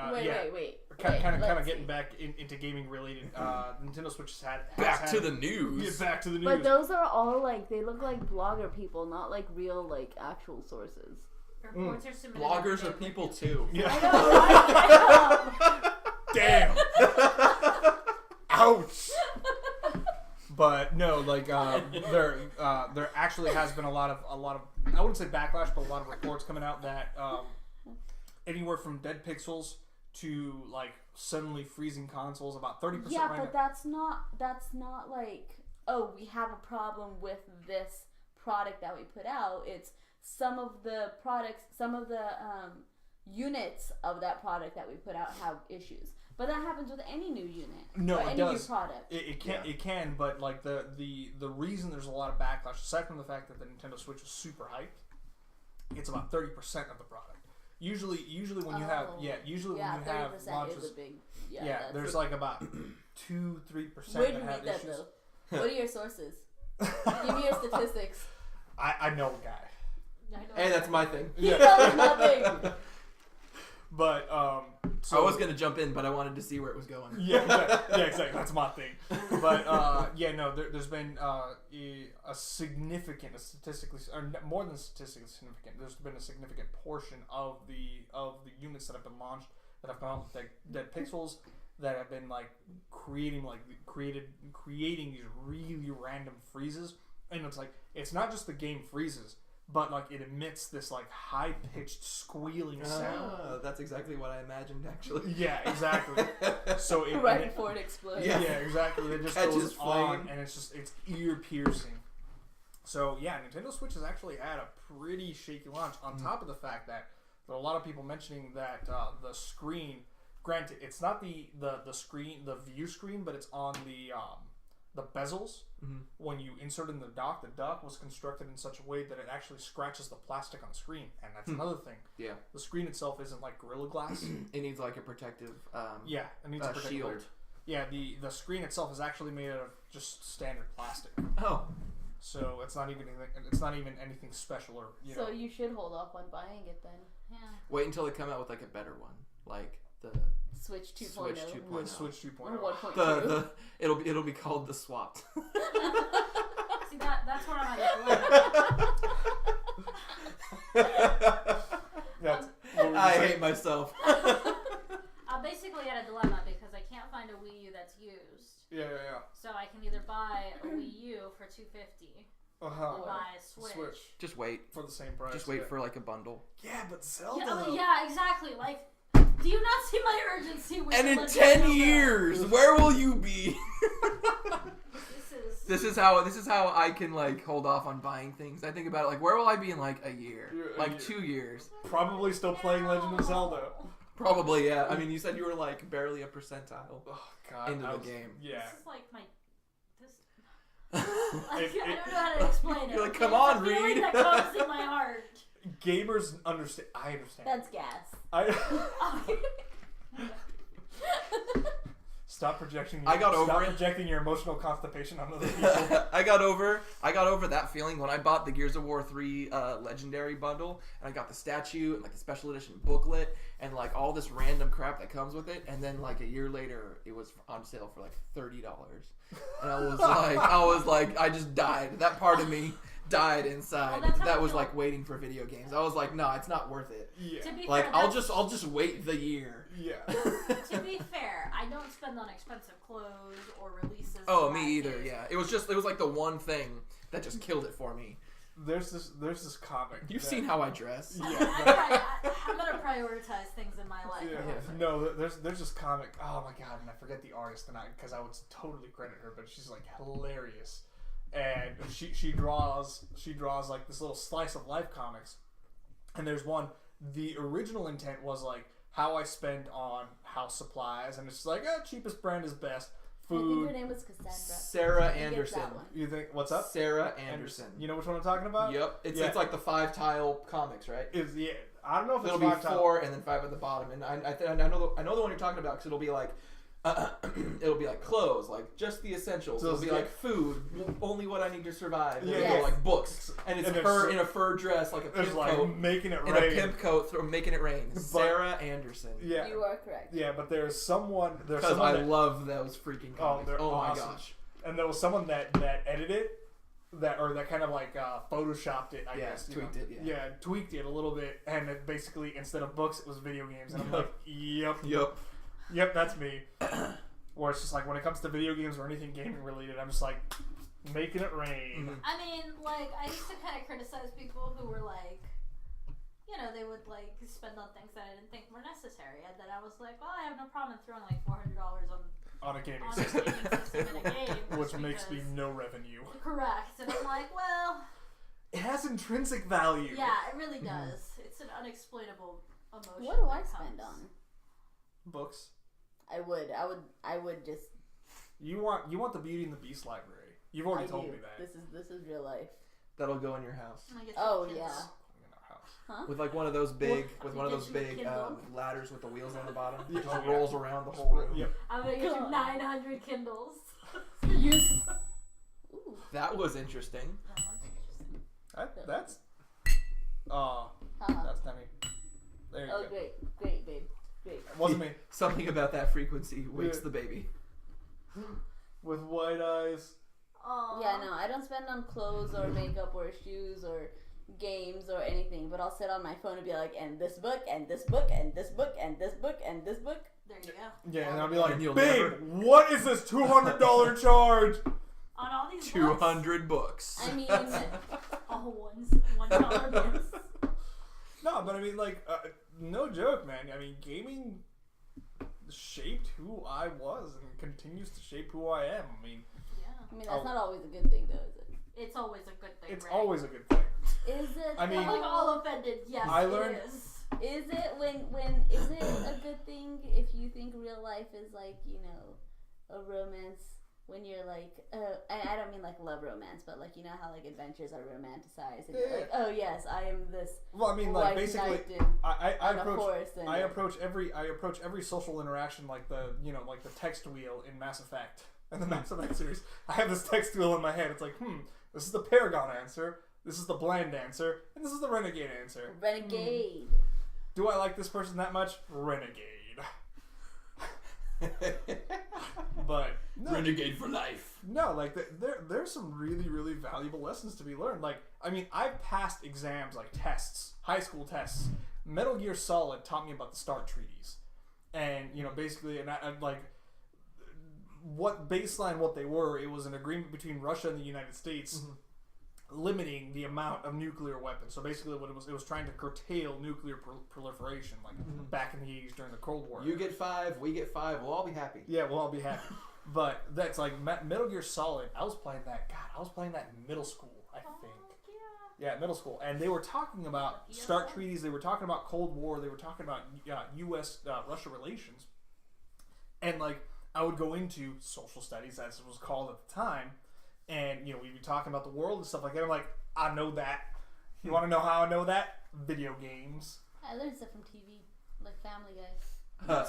Wait. Kind of let's getting see. back into gaming related. Nintendo Switch has had Back to the news. Yeah, back to the news. But those are all like, they look like blogger people, not like real like actual sources. Reports are submitted. Bloggers every are day with people new- too. Yeah. I Damn. Ouch. But no, like there actually has been a lot of I wouldn't say backlash, but a lot of reports coming out that anywhere from dead pixels to like suddenly freezing consoles, about 30% Yeah, right but now. that's not like, oh, we have a problem with this product that we put out. It's some of the units of that product that we put out have issues. But that happens with any new unit. No, or it any does. new product. It can, but like the reason there's a lot of backlash, aside from the fact that the Nintendo Switch is super hyped, it's about 30% of the product. Usually when you have when you have 30% launches, is a big. there's like about 2-3% Where do that you have read that issues. though? What are your sources? Give me your statistics. I know a guy. I know. Hey, that's my thing. He knows nothing. But I was gonna jump in, but I wanted to see where it was going. yeah, exactly. That's my thing. But there's been a significant, statistically, or more than statistically significant. There's been a significant portion of the units that have been launched that have come out with dead pixels that have been creating these really random freezes, and it's not just the game freezes, but it emits this high pitched squealing sound. That's exactly what I imagined, actually. Yeah, exactly. So Before it explodes. Yeah, exactly. It just Catches goes on, flame. and it's ear piercing. So yeah, Nintendo Switch has actually had a pretty shaky launch. On top of the fact that there are a lot of people mentioning that the screen, granted, it's not the screen, the view screen, but it's on the bezels. Mm-hmm. When you insert in the dock was constructed in such a way that it actually scratches the plastic on the screen, and that's another thing. Yeah. The screen itself isn't like Gorilla Glass. It needs a protective Yeah, it needs a protective shield. layer. Yeah, the screen itself is actually made out of just standard plastic. Oh. So it's not even anything special or So you should hold off on buying it then. Yeah. Wait until they come out with a better one, like the Switch 2.0. Switch 2.0. The Switch 2.0. Or 1.2. It'll be called the Swapped. See, that's where I'm at. I hate myself. I'm basically at a dilemma because I can't find a Wii U that's used. Yeah. So I can either buy a Wii U for $250 or buy a Switch. Just wait. For the same price. Just wait for a bundle. Yeah, but Zelda. Yeah, exactly. Do you not see my urgency with And in Legend 10 Zelda? years, where will you be? This is This is how I can hold off on buying things. I think about it where will I be in a year? A year. 2 years. Probably still playing Legend of Zelda. Probably, yeah. I mean, you said you were barely a percentile Oh God. into the game. Yeah. This is like my. I I don't know how to explain it. You're like, okay? come on, It's a feeling Reed. that comes in my heart. Gamers understand. I understand. That's gas. Stop projecting. Stop projecting your emotional constipation on other people. I got over that feeling when I bought the Gears of War 3 Legendary bundle, and I got the statue and the special edition booklet and all this random crap that comes with it, and then a year later it was on sale for $30, and I was like I just died. That part of me died inside. Well, that was waiting for video games. I was like, no, it's not worth it. Yeah. To be Like fair, I'll just wait the year. Yeah. To be fair, I don't spend on expensive clothes or releases. Oh, for me my either. kids. Yeah, it was the one thing that just killed it for me. There's this comic. You've seen how I dress. Yeah. I'm gonna prioritize things in my life. Yeah. No, there's this comic. Oh my God, and I forget the artist tonight because I would totally credit her, but she's hilarious, and she draws this little slice of life comics, and there's one. The original intent was how I spend on house supplies, and it's cheapest brand is best. I think Food. her name was Cassandra. Sarah She gets Anderson. that one. You think what's up? Sarah Anderson. You know which one I'm talking about? Yep. It's Yeah. it's the 5-tile comics, right? I don't know if it's It'll be 5 tiles. 4 and then 5 at the bottom, and I know the one you're talking about because it'll be it'll be clothes, just the essentials. So It'll be yeah. food, only what I need to survive. Yeah. It'll Yes. be books, and it's And there's her so- in a fur dress, a pimp It's coat, making it in rain. a pimp coat, making it rain. Sarah Anderson. Yeah. You are correct. Yeah, but there's someone. Because I love those freaking comics. they're Oh my awesome. gosh. And there was someone that edited it, that kind of photoshopped it. I guess tweaked it. Yeah, tweaked it a little bit, and it basically instead of books, it was video games. And I'm like, yep, that's me. Or it's just when it comes to video games or anything gaming related, I'm just making it rain. Mhm. I mean, I used to kind of criticize people who were they would spend on things that I didn't think were necessary, and then I was like, well, I have no problem throwing $400 On a gaming on a system, gaming system in a game, which just makes me because- no revenue. correct. And I'm like, well, It has intrinsic value. yeah, it really does. It's an unexplainable emotion. What do I that spend comes. on? Books. I would just. You want the Beauty and the Beast library. You've already I told do. me that. This is real life. That'll go in your house. I get Oh, some yeah. kids. In our house. Huh? With one of those big, Get you a Kindle. ladders with the wheels on the bottom. Yeah. It just rolls around the whole room. Yep. I'm gonna get you God. 900 Kindles. Ooh. That was interesting. That one's interesting. That's Haha. that's Demi. There you Oh, go. great, babe. Great. It wasn't me. Something about that frequency wakes the baby. With white eyes. Aww. Yeah, no, I don't spend on clothes or makeup or shoes or games or anything, but I'll sit on my phone and be like, and this book, and this book, and this book, and this book, and this book. There you go. Yeah, and I'll be like, And you'll babe, never- what is this $200 charge? On all these 200 books. I mean, all ones $1 books. No, but I mean, like, no joke, man. I mean, gaming shaped who I was and continues to shape who I am. I mean, that's not always a good thing, though, is it? It's always a good thing. it's Ray. always a good thing. Is it? I mean- I'm like all offended. Yes, I learned- it is. Is it is it a good thing if you think real life is like, you know, a romance when you're like, and I don't mean like love romance, but like, you know how like adventures are romanticized and you're like, oh yes, I am this Well, I mean, like, white basically, knight in, I on a approach horse and I approach every social interaction like the text wheel in Mass Effect and the Mass Effect series. I have this text wheel in my head. It's like, this is the Paragon answer, this is the Bland answer, and this is the Renegade answer. renegade. Do I like this person that much? Renegade. But no, Renegade for life. no, like there's some really, really valuable lessons to be learned. Like, I mean, I've passed exams, like tests, high school tests. Metal Gear Solid taught me about the START treaties, and basically, and I like what baseline what they were. It was an agreement between Russia and the United States. Limiting the amount of nuclear weapons. So basically what it was trying to curtail nuclear proliferation, like back in the 80s during the Cold War. You get 5, we get 5, we'll all be happy. Yeah, we'll all be happy. But that's like Metal Gear Solid. I was playing that in middle school, I think. Yeah, middle school. And they were talking about START treaties. They were talking about Cold War. They were talking about U.S.-Russia relations. And like, I would go into social studies, as it was called at the time. And, we'd be talking about the world and stuff like that. I'm like, I know that. You want to know how I know that? Video games. I learned stuff from TV, like Family Guy.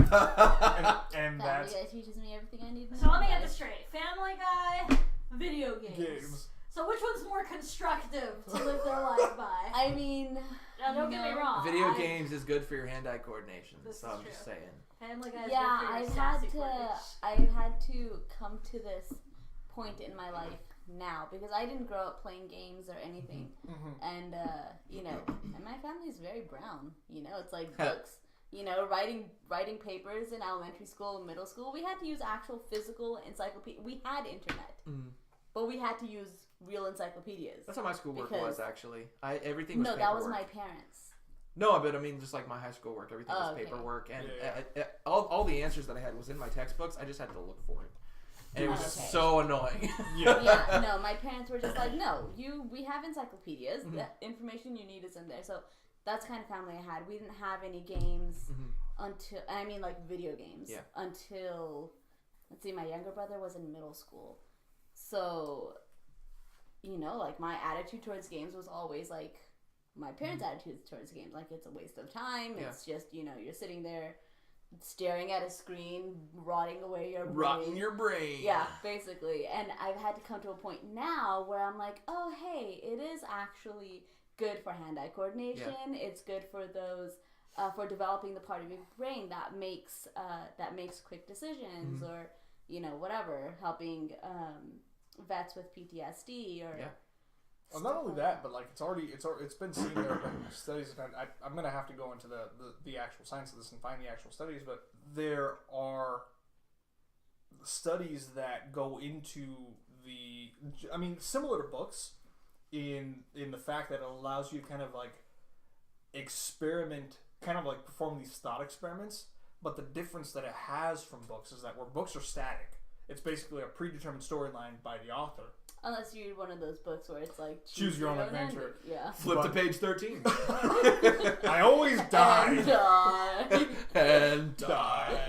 And Family that's Guy teaches me everything I need to know. So let me get this straight. Family Guy, video games. games. So which one's more constructive to live their life by? I mean, Now don't get me wrong. Video games is good for your hand-eye coordination, This so is I'm just true. saying. Family Guy is yeah, good for your I've sassy coordination. had to come to this point in my life now because I didn't grow up playing games or anything, and and my family's very brown. It's like books. Writing papers in elementary school, middle school. We had to use actual physical encyclopedia. We had internet, but we had to use real encyclopedias. That's how my schoolwork Because- was, actually. Everything was No, paperwork. that was my parents. No, but I mean, just like my high school work, everything was Okay. paperwork, and Yeah. all the answers that I had was in my textbooks. I just had to look for it, and it was Okay. so annoying. Yeah, no, my parents were just like, no, we have encyclopedias. Mhm. The information you need is in there. So that's kind of family I had. We didn't have any games until, I mean, like video games. Yeah. Until, let's see, my younger brother was in middle school. So, like my attitude towards games was always like my parents' attitude towards games. Like, it's a waste of time. Yeah. It's just, you're sitting there staring at a screen, rotting away your brain. Rotting your brain. Yeah, basically. And I've had to come to a point now where I'm like, oh, hey, it is actually good for hand-eye coordination. Yeah. It's good for those, for developing the part of your brain that makes quick decisions or, whatever, helping vets with PTSD or. Yeah. Well, not only that, but like it's been seen. There have been studies. And I'm gonna have to go into the actual science of this and find the actual studies, but there are studies that go into similar to books in the fact that it allows you to kind of like experiment, kind of like perform these thought experiments. But the difference that it has from books is that where books are static, it's basically a predetermined storyline by the author. Unless you read one of those books where it's like Choose your own adventure. ending. Yeah. Flip to page 13. I always die. And and die.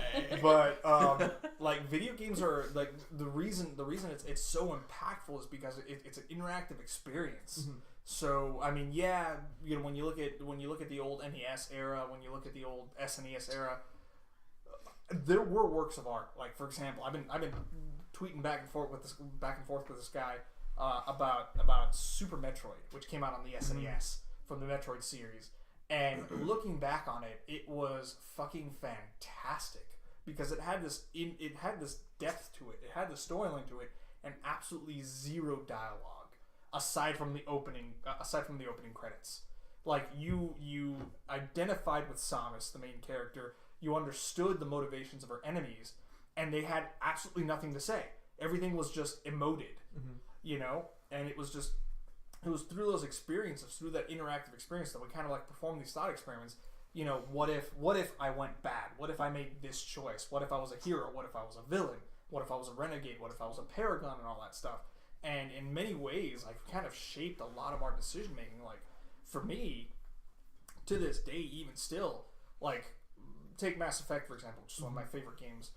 But like video games are like the reason it's so impactful is because it's an interactive experience. So I mean, yeah, when you look at the old NES era, when you look at the old SNES era, there were works of art. Like, for example, I've been tweeting back and forth with this guy about Super Metroid, which came out on the SNES from the Metroid series. And looking back on it, it was fucking fantastic because it had this depth to it. It had the storyline to it, and absolutely zero dialogue aside from the opening credits. Like you identified with Samus, the main character. You understood the motivations of her enemies, and they had absolutely nothing to say. Everything was just emoted, you know, and it was through those experiences, through that interactive experience, that we kind of like performed these thought experiments. You know, what if I went bad? What if I made this choice? What if I was a hero? What if I was a villain? What if I was a renegade? What if I was a paragon and all that stuff? And in many ways, like, kind of shaped a lot of our decision making. Like, for me, to this day, even still, like, take Mass Effect, for example, which is one of my favorite games.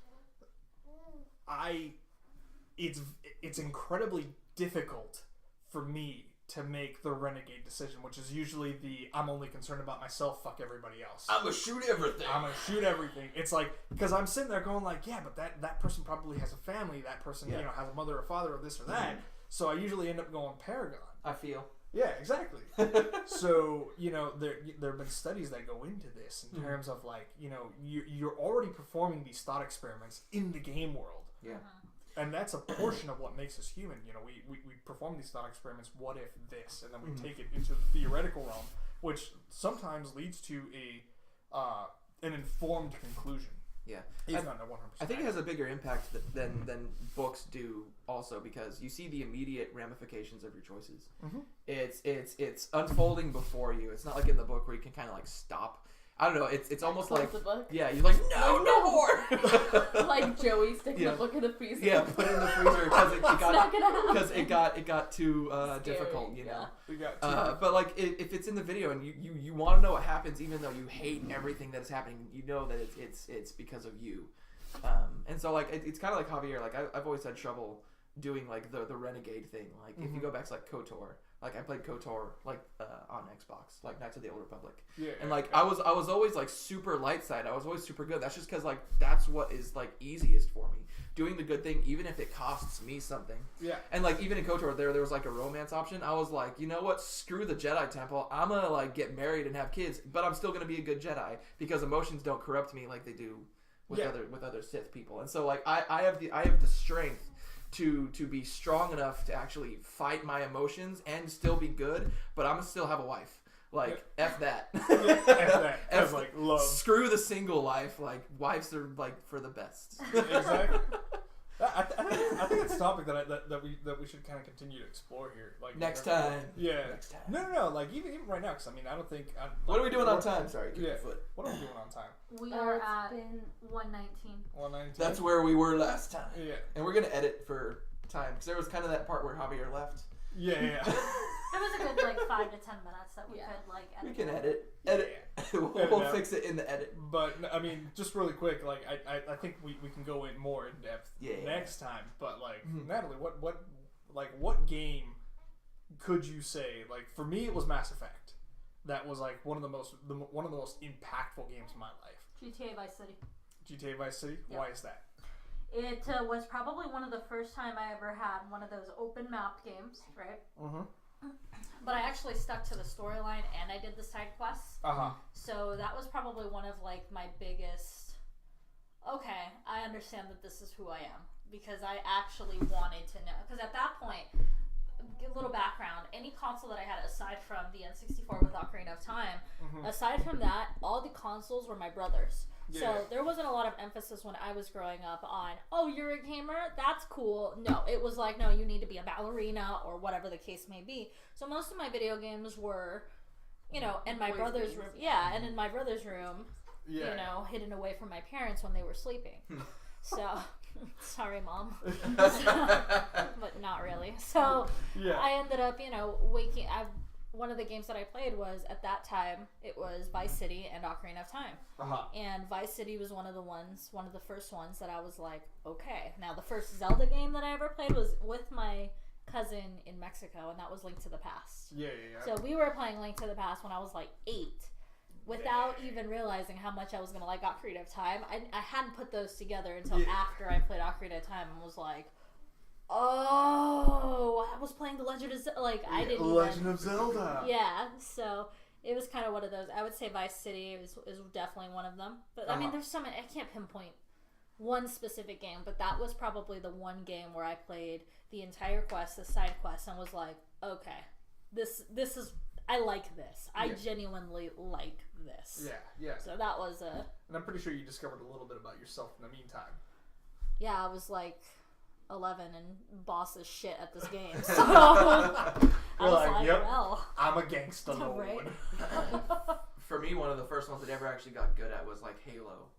It's incredibly difficult for me to make the renegade decision, which is usually I'm only concerned about myself, fuck everybody else. I'm gonna shoot everything. It's like, because I'm sitting there going like, yeah, but that person probably has a family, that person, you know, has a mother or father or this or that. So I usually end up going Paragon. I feel. Yeah, exactly. So, you know, there have been studies that go into this in terms of, like, you know, you're already performing these thought experiments in the game world. Yeah. And that's a portion of what makes us human. You know, we perform these thought experiments, what if this? And then we take it into the theoretical realm, which sometimes leads to an informed conclusion. Yeah. It's not 100%. I think it has a bigger impact than books do also, because you see the immediate ramifications of your choices. It's unfolding before you. It's not like in the book where you can kind of like stop. I don't know. It's almost like, the book. Yeah, you're like, no more. Like Joey sticking the book in the freezer. Yeah, put it in the freezer because it got too difficult, you know. Yeah. But like if it's in the video and you want to know what happens, even though you hate everything that is happening, you know that it's because of you. And so like it's kind of like Javier. Like I've always had trouble doing like the renegade thing. Like if you go back to like KOTOR. Like I played KOTOR like on Xbox, like Knights of the Old Republic, and like I was always like super light side. I was always super good. That's just because like that's what is like easiest for me. Doing the good thing, even if it costs me something. Yeah. And like even in KOTOR, there was like a romance option. I was like, you know what? Screw the Jedi Temple. I'm gonna like get married and have kids, but I'm still gonna be a good Jedi because emotions don't corrupt me like they do with other Sith people. And so like I have the strength to be strong enough to actually fight my emotions and still be good, but I'm gonna still have a wife. Like F that. F that. F like love. Screw the single life. Like wives are like for the best. Exactly. I think it's a topic that we should kind of continue to explore here. Like next time. Yeah. Next time. No. Like even right now, because I mean I don't think. What are we doing on time? Sorry. Keep your foot. What are we doing on time? We are at 119. 119. That's where we were last time. Yeah. And we're gonna edit for time because there was kind of that part where Javier left. Yeah. There was a good like 5 to 10 minutes that we could like edit. We can edit. We'll fix it in the edit. But I mean, just really quick, like I think we can go in more in depth next time. But like Natalie, what game could you say? Like for me, it was Mass Effect. That was like one of the most impactful games in my life. GTA Vice City. GTA Vice City. Yep. Why is that? It was probably one of the first time I ever had one of those open map games, right? But I actually stuck to the storyline and I did the side quests. So that was probably one of like my biggest. Okay, I understand that this is who I am because I actually wanted to know. Because at that point, a little background, any console that I had aside from the N64 with Ocarina of Time, aside from that, all the consoles were my brother's. Yeah. So there wasn't a lot of emphasis when I was growing up on, oh, you're a gamer? That's cool. No, it was like, no, you need to be a ballerina or whatever the case may be. So most of my video games were, you know, in my brother's room. Yeah, and in my brother's room, you know, hidden away from my parents when they were sleeping. So, sorry, Mom. But not really. So I ended up, you know, one of the games that I played was, at that time, it was Vice City and Ocarina of Time. And Vice City was one of the first ones that I was like, okay. Now, the first Zelda game that I ever played was with my cousin in Mexico, and that was Link to the Past. Yeah. So we were playing Link to the Past when I was like 8, without even realizing how much I was going to like Ocarina of Time. I hadn't put those together until after I played Ocarina of Time and was like, Oh, I was playing The Legend of Zelda. Like, I didn't Legend even... of Zelda. Yeah, so it was kind of one of those. I would say Vice City is definitely one of them. But, I mean, there's so many. I can't pinpoint one specific game, but that was probably the one game where I played the entire quest, the side quest, and was like, okay, this is... I like this. I genuinely like this. Yeah. So that was a... And I'm pretty sure you discovered a little bit about yourself in the meantime. Yeah, I was like 11 and boss is shit at this game. So I was like, yep, well, I'm a gangsta lord. Right? For me, one of the first ones that I ever actually got good at was like Halo.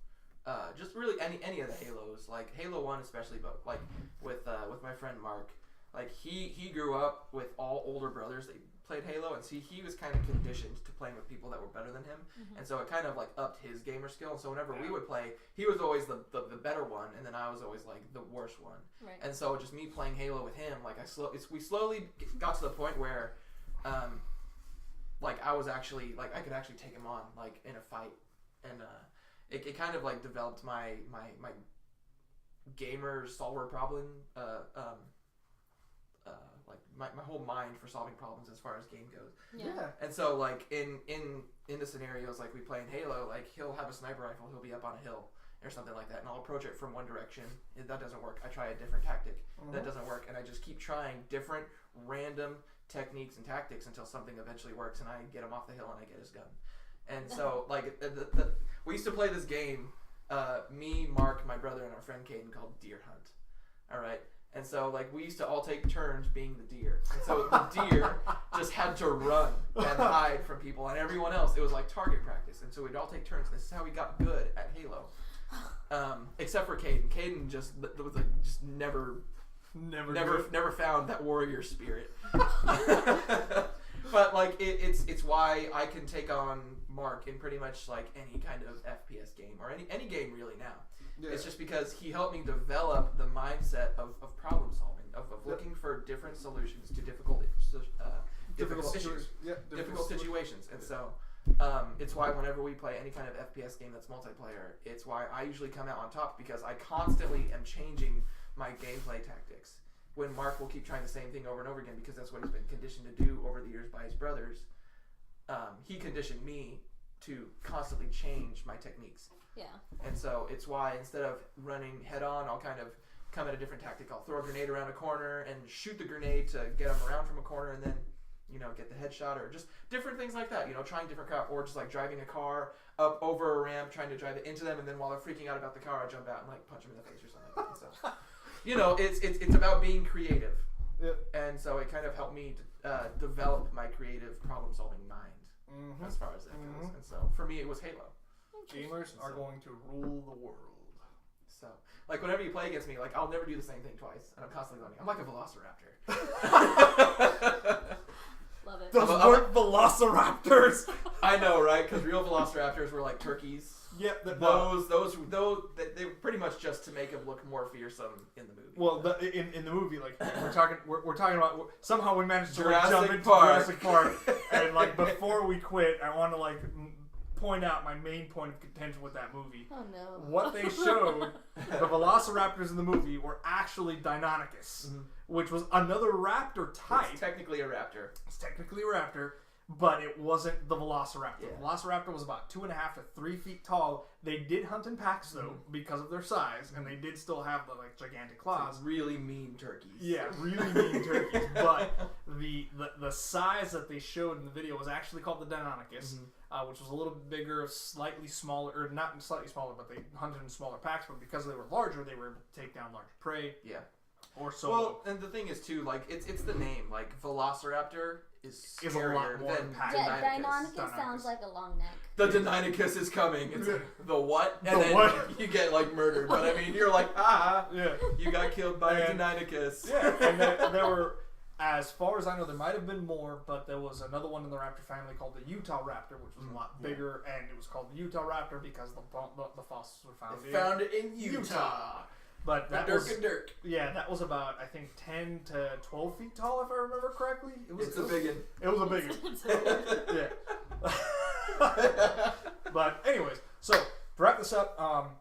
Just really any of the Halos, like Halo 1 especially, but like with my friend Mark, like he grew up with all older brothers that played Halo, and he was kind of conditioned to playing with people that were better than him, and so it kind of like upped his gamer skill. And so whenever we would play, he was always the better one, and then I was always like the worst one. Right. And so just me playing Halo with him, like we slowly got to the point where, like I was actually like I could actually take him on like in a fight, and it kind of like developed my gamer solver problem, like my whole mind for solving problems as far as game goes. Yeah. And so like in the scenarios like we play in Halo, like he'll have a sniper rifle, he'll be up on a hill or something like that, and I'll approach it from one direction. If that doesn't work, I try a different tactic. That doesn't work, and I just keep trying different random techniques and tactics until something eventually works, and I get him off the hill and I get his gun. And so like we used to play this game, me, Mark, my brother, and our friend Caden, called Deer Hunt. All right. And so, like, we used to all take turns being the deer. And so the deer just had to run and hide from people. And everyone else, it was like target practice. And so we'd all take turns. This is how we got good at Halo. Except for Caden. Caden just was like just never found that warrior spirit. But like it's why I can take on Mark in pretty much like any kind of FPS game or any game really now. Yeah. It's just because he helped me develop the mindset of problem solving, of looking for different solutions to difficult issues, difficult situations. And so it's why whenever we play any kind of FPS game that's multiplayer, it's why I usually come out on top, because I constantly am changing my gameplay tactics. When Mark will keep trying the same thing over and over again because that's what he's been conditioned to do over the years by his brothers, he conditioned me to constantly change my techniques. Yeah. And so it's why instead of running head on, I'll kind of come at a different tactic. I'll throw a grenade around a corner and shoot the grenade to get them around from a corner, and then, you know, get the headshot, or just different things like that. You know, trying different crap, or just like driving a car up over a ramp, trying to drive it into them, and then while they're freaking out about the car, I jump out and like punch them in the face or something like that. So, you know, it's about being creative. Yep. And so it kind of helped me to, develop my creative problem solving mind as far as that goes. And so for me, it was Halo. Gamers are going to rule the world. So, like, whenever you play against me, like, I'll never do the same thing twice, and I'm constantly learning. I'm like a velociraptor. Love it. Those weren't velociraptors. I know, right? Because real velociraptors were like turkeys. Yep. Those, they were pretty much just to make them look more fearsome in the movie. Well, in the movie, like we're talking about, somehow we managed to jump into Park. Jurassic Park, and like before we quit, I want to like point out my main point of contention with that movie. Oh no. What they showed, the velociraptors in the movie were actually Deinonychus, which was another raptor type. It's technically a raptor. It's technically a raptor, but it wasn't the velociraptor. Yeah. The velociraptor was about 2.5 to 3 feet tall. They did hunt in packs though, because of their size, and they did still have the like gigantic claws. Really mean turkeys. Yeah, really mean turkeys. But the size that they showed in the video was actually called the Deinonychus, which was a little bigger, slightly smaller, or not slightly smaller, but they hunted in smaller packs. But because they were larger, they were able to take down larger prey. Yeah. Or so. Well, and the thing is too, like it's the name. Like Velociraptor is a scarier lot more than impactful. Deinonychus sounds like a long neck. The Deinonychus is coming. It's the what? And the then what? you get like murdered. But I mean, you're like, yeah, you got killed by a Deinonychus. Yeah, and there were, as far as I know, there might have been more, but there was another one in the raptor family called the Utah raptor, which was a lot bigger, and it was called the Utah raptor because the fossils were found They found it in Utah. But that was Dirk. Yeah, that was about, I think, 10 to 12 feet tall, if I remember correctly. It's a big one. It was a big one. Yeah. But anyways, so to wrap this up,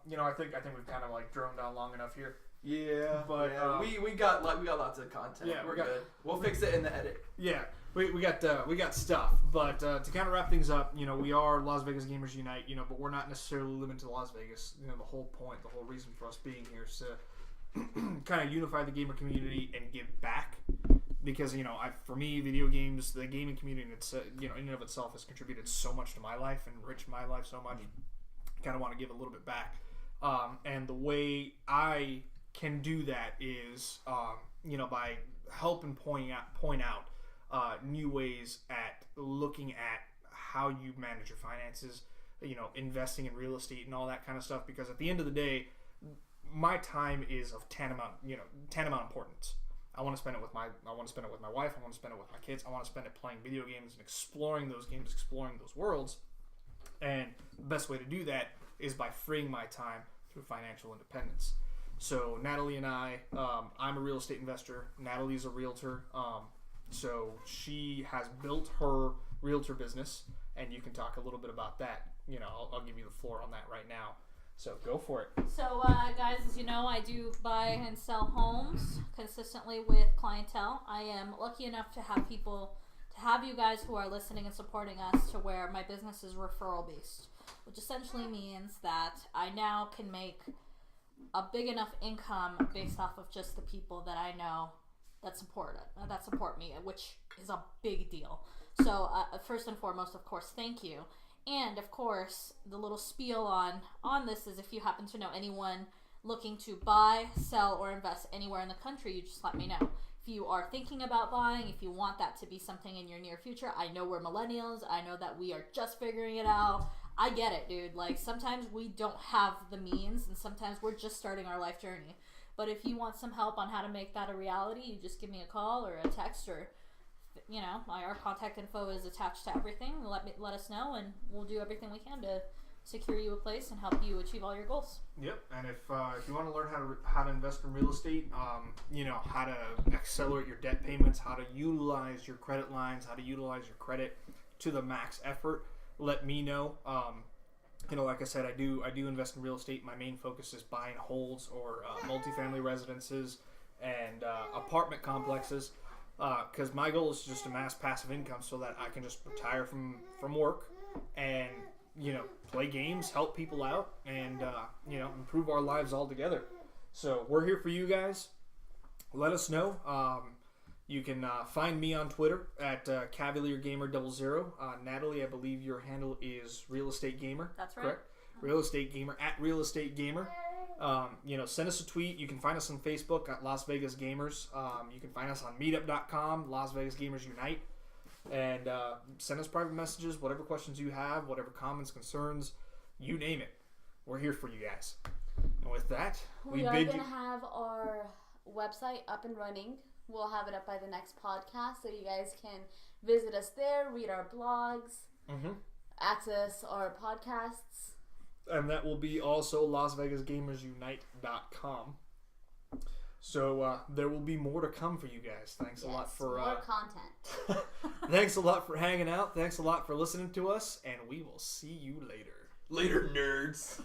you know, I think we've kind of like droned on long enough here. Yeah, but we got lots of content. Yeah, we're good. We'll fix it in the edit. Yeah, we got stuff. But to kind of wrap things up, we are Las Vegas Gamers Unite, but we're not necessarily limited to Las Vegas. The whole point, the whole reason for us being here is to kind of unify the gamer community and give back. Because for me, video games, the gaming community, it's in and of itself has contributed so much to my life and enriched my life so much. Kind of want to give a little bit back, and the way I can do that is, by helping point out new ways at looking at how you manage your finances, investing in real estate and all that kind of stuff. Because at the end of the day, my time is of tantamount importance. I want to spend it with my wife. I want to spend it with my kids. I want to spend it playing video games and exploring those games, exploring those worlds. And the best way to do that is by freeing my time through financial independence. So Natalie and I'm a real estate investor. Natalie's a realtor. So she has built her realtor business, and you can talk a little bit about that. I'll give you the floor on that right now. So go for it. So guys, as you know, I do buy and sell homes consistently with clientele. I am lucky enough to have you guys who are listening and supporting us to where my business is referral based, which essentially means that I now can make a big enough income based off of just the people that I know that support me, which is a big deal. So first and foremost, of course, thank you. And of course, the little spiel on this is if you happen to know anyone looking to buy, sell, or invest anywhere in the country, you just let me know. If you are thinking about buying, if you want that to be something in your near future, I know we're millennials. I know that we are just figuring it out. I get it, dude. Like, sometimes we don't have the means, and sometimes we're just starting our life journey. But if you want some help on how to make that a reality, you just give me a call or a text, or our contact info is attached to everything. Let us know, and we'll do everything we can to secure you a place and help you achieve all your goals. Yep. And if you want to learn how to invest in real estate, how to accelerate your debt payments, how to utilize your credit lines, how to utilize your credit to the max effort, let me know. Like I said, I do invest in real estate. My main focus is buy and holds, or multifamily residences and apartment complexes. Because my goal is just to amass passive income so that I can just retire from work and play games, help people out, and improve our lives all together. So we're here for you guys. Let us know. You can find me on Twitter at CavalierGamer00. Natalie, I believe your handle is Real Estate Gamer. That's right. Correct? Real Estate Gamer at Real Estate Gamer. Send us a tweet. You can find us on Facebook at Las Vegas Gamers. You can find us on meetup.com, Las Vegas Gamers Unite. And send us private messages, whatever questions you have, whatever comments, concerns, you name it. We're here for you guys. And with that, we are going to have our website up and running. We'll have it up by the next podcast, so you guys can visit us there, read our blogs, access our podcasts. And that will be also LasVegasGamersUnite.com. So there will be more to come for you guys. Thanks a lot for more content. Thanks a lot for hanging out. Thanks a lot for listening to us, and we will see you later. Later, nerds.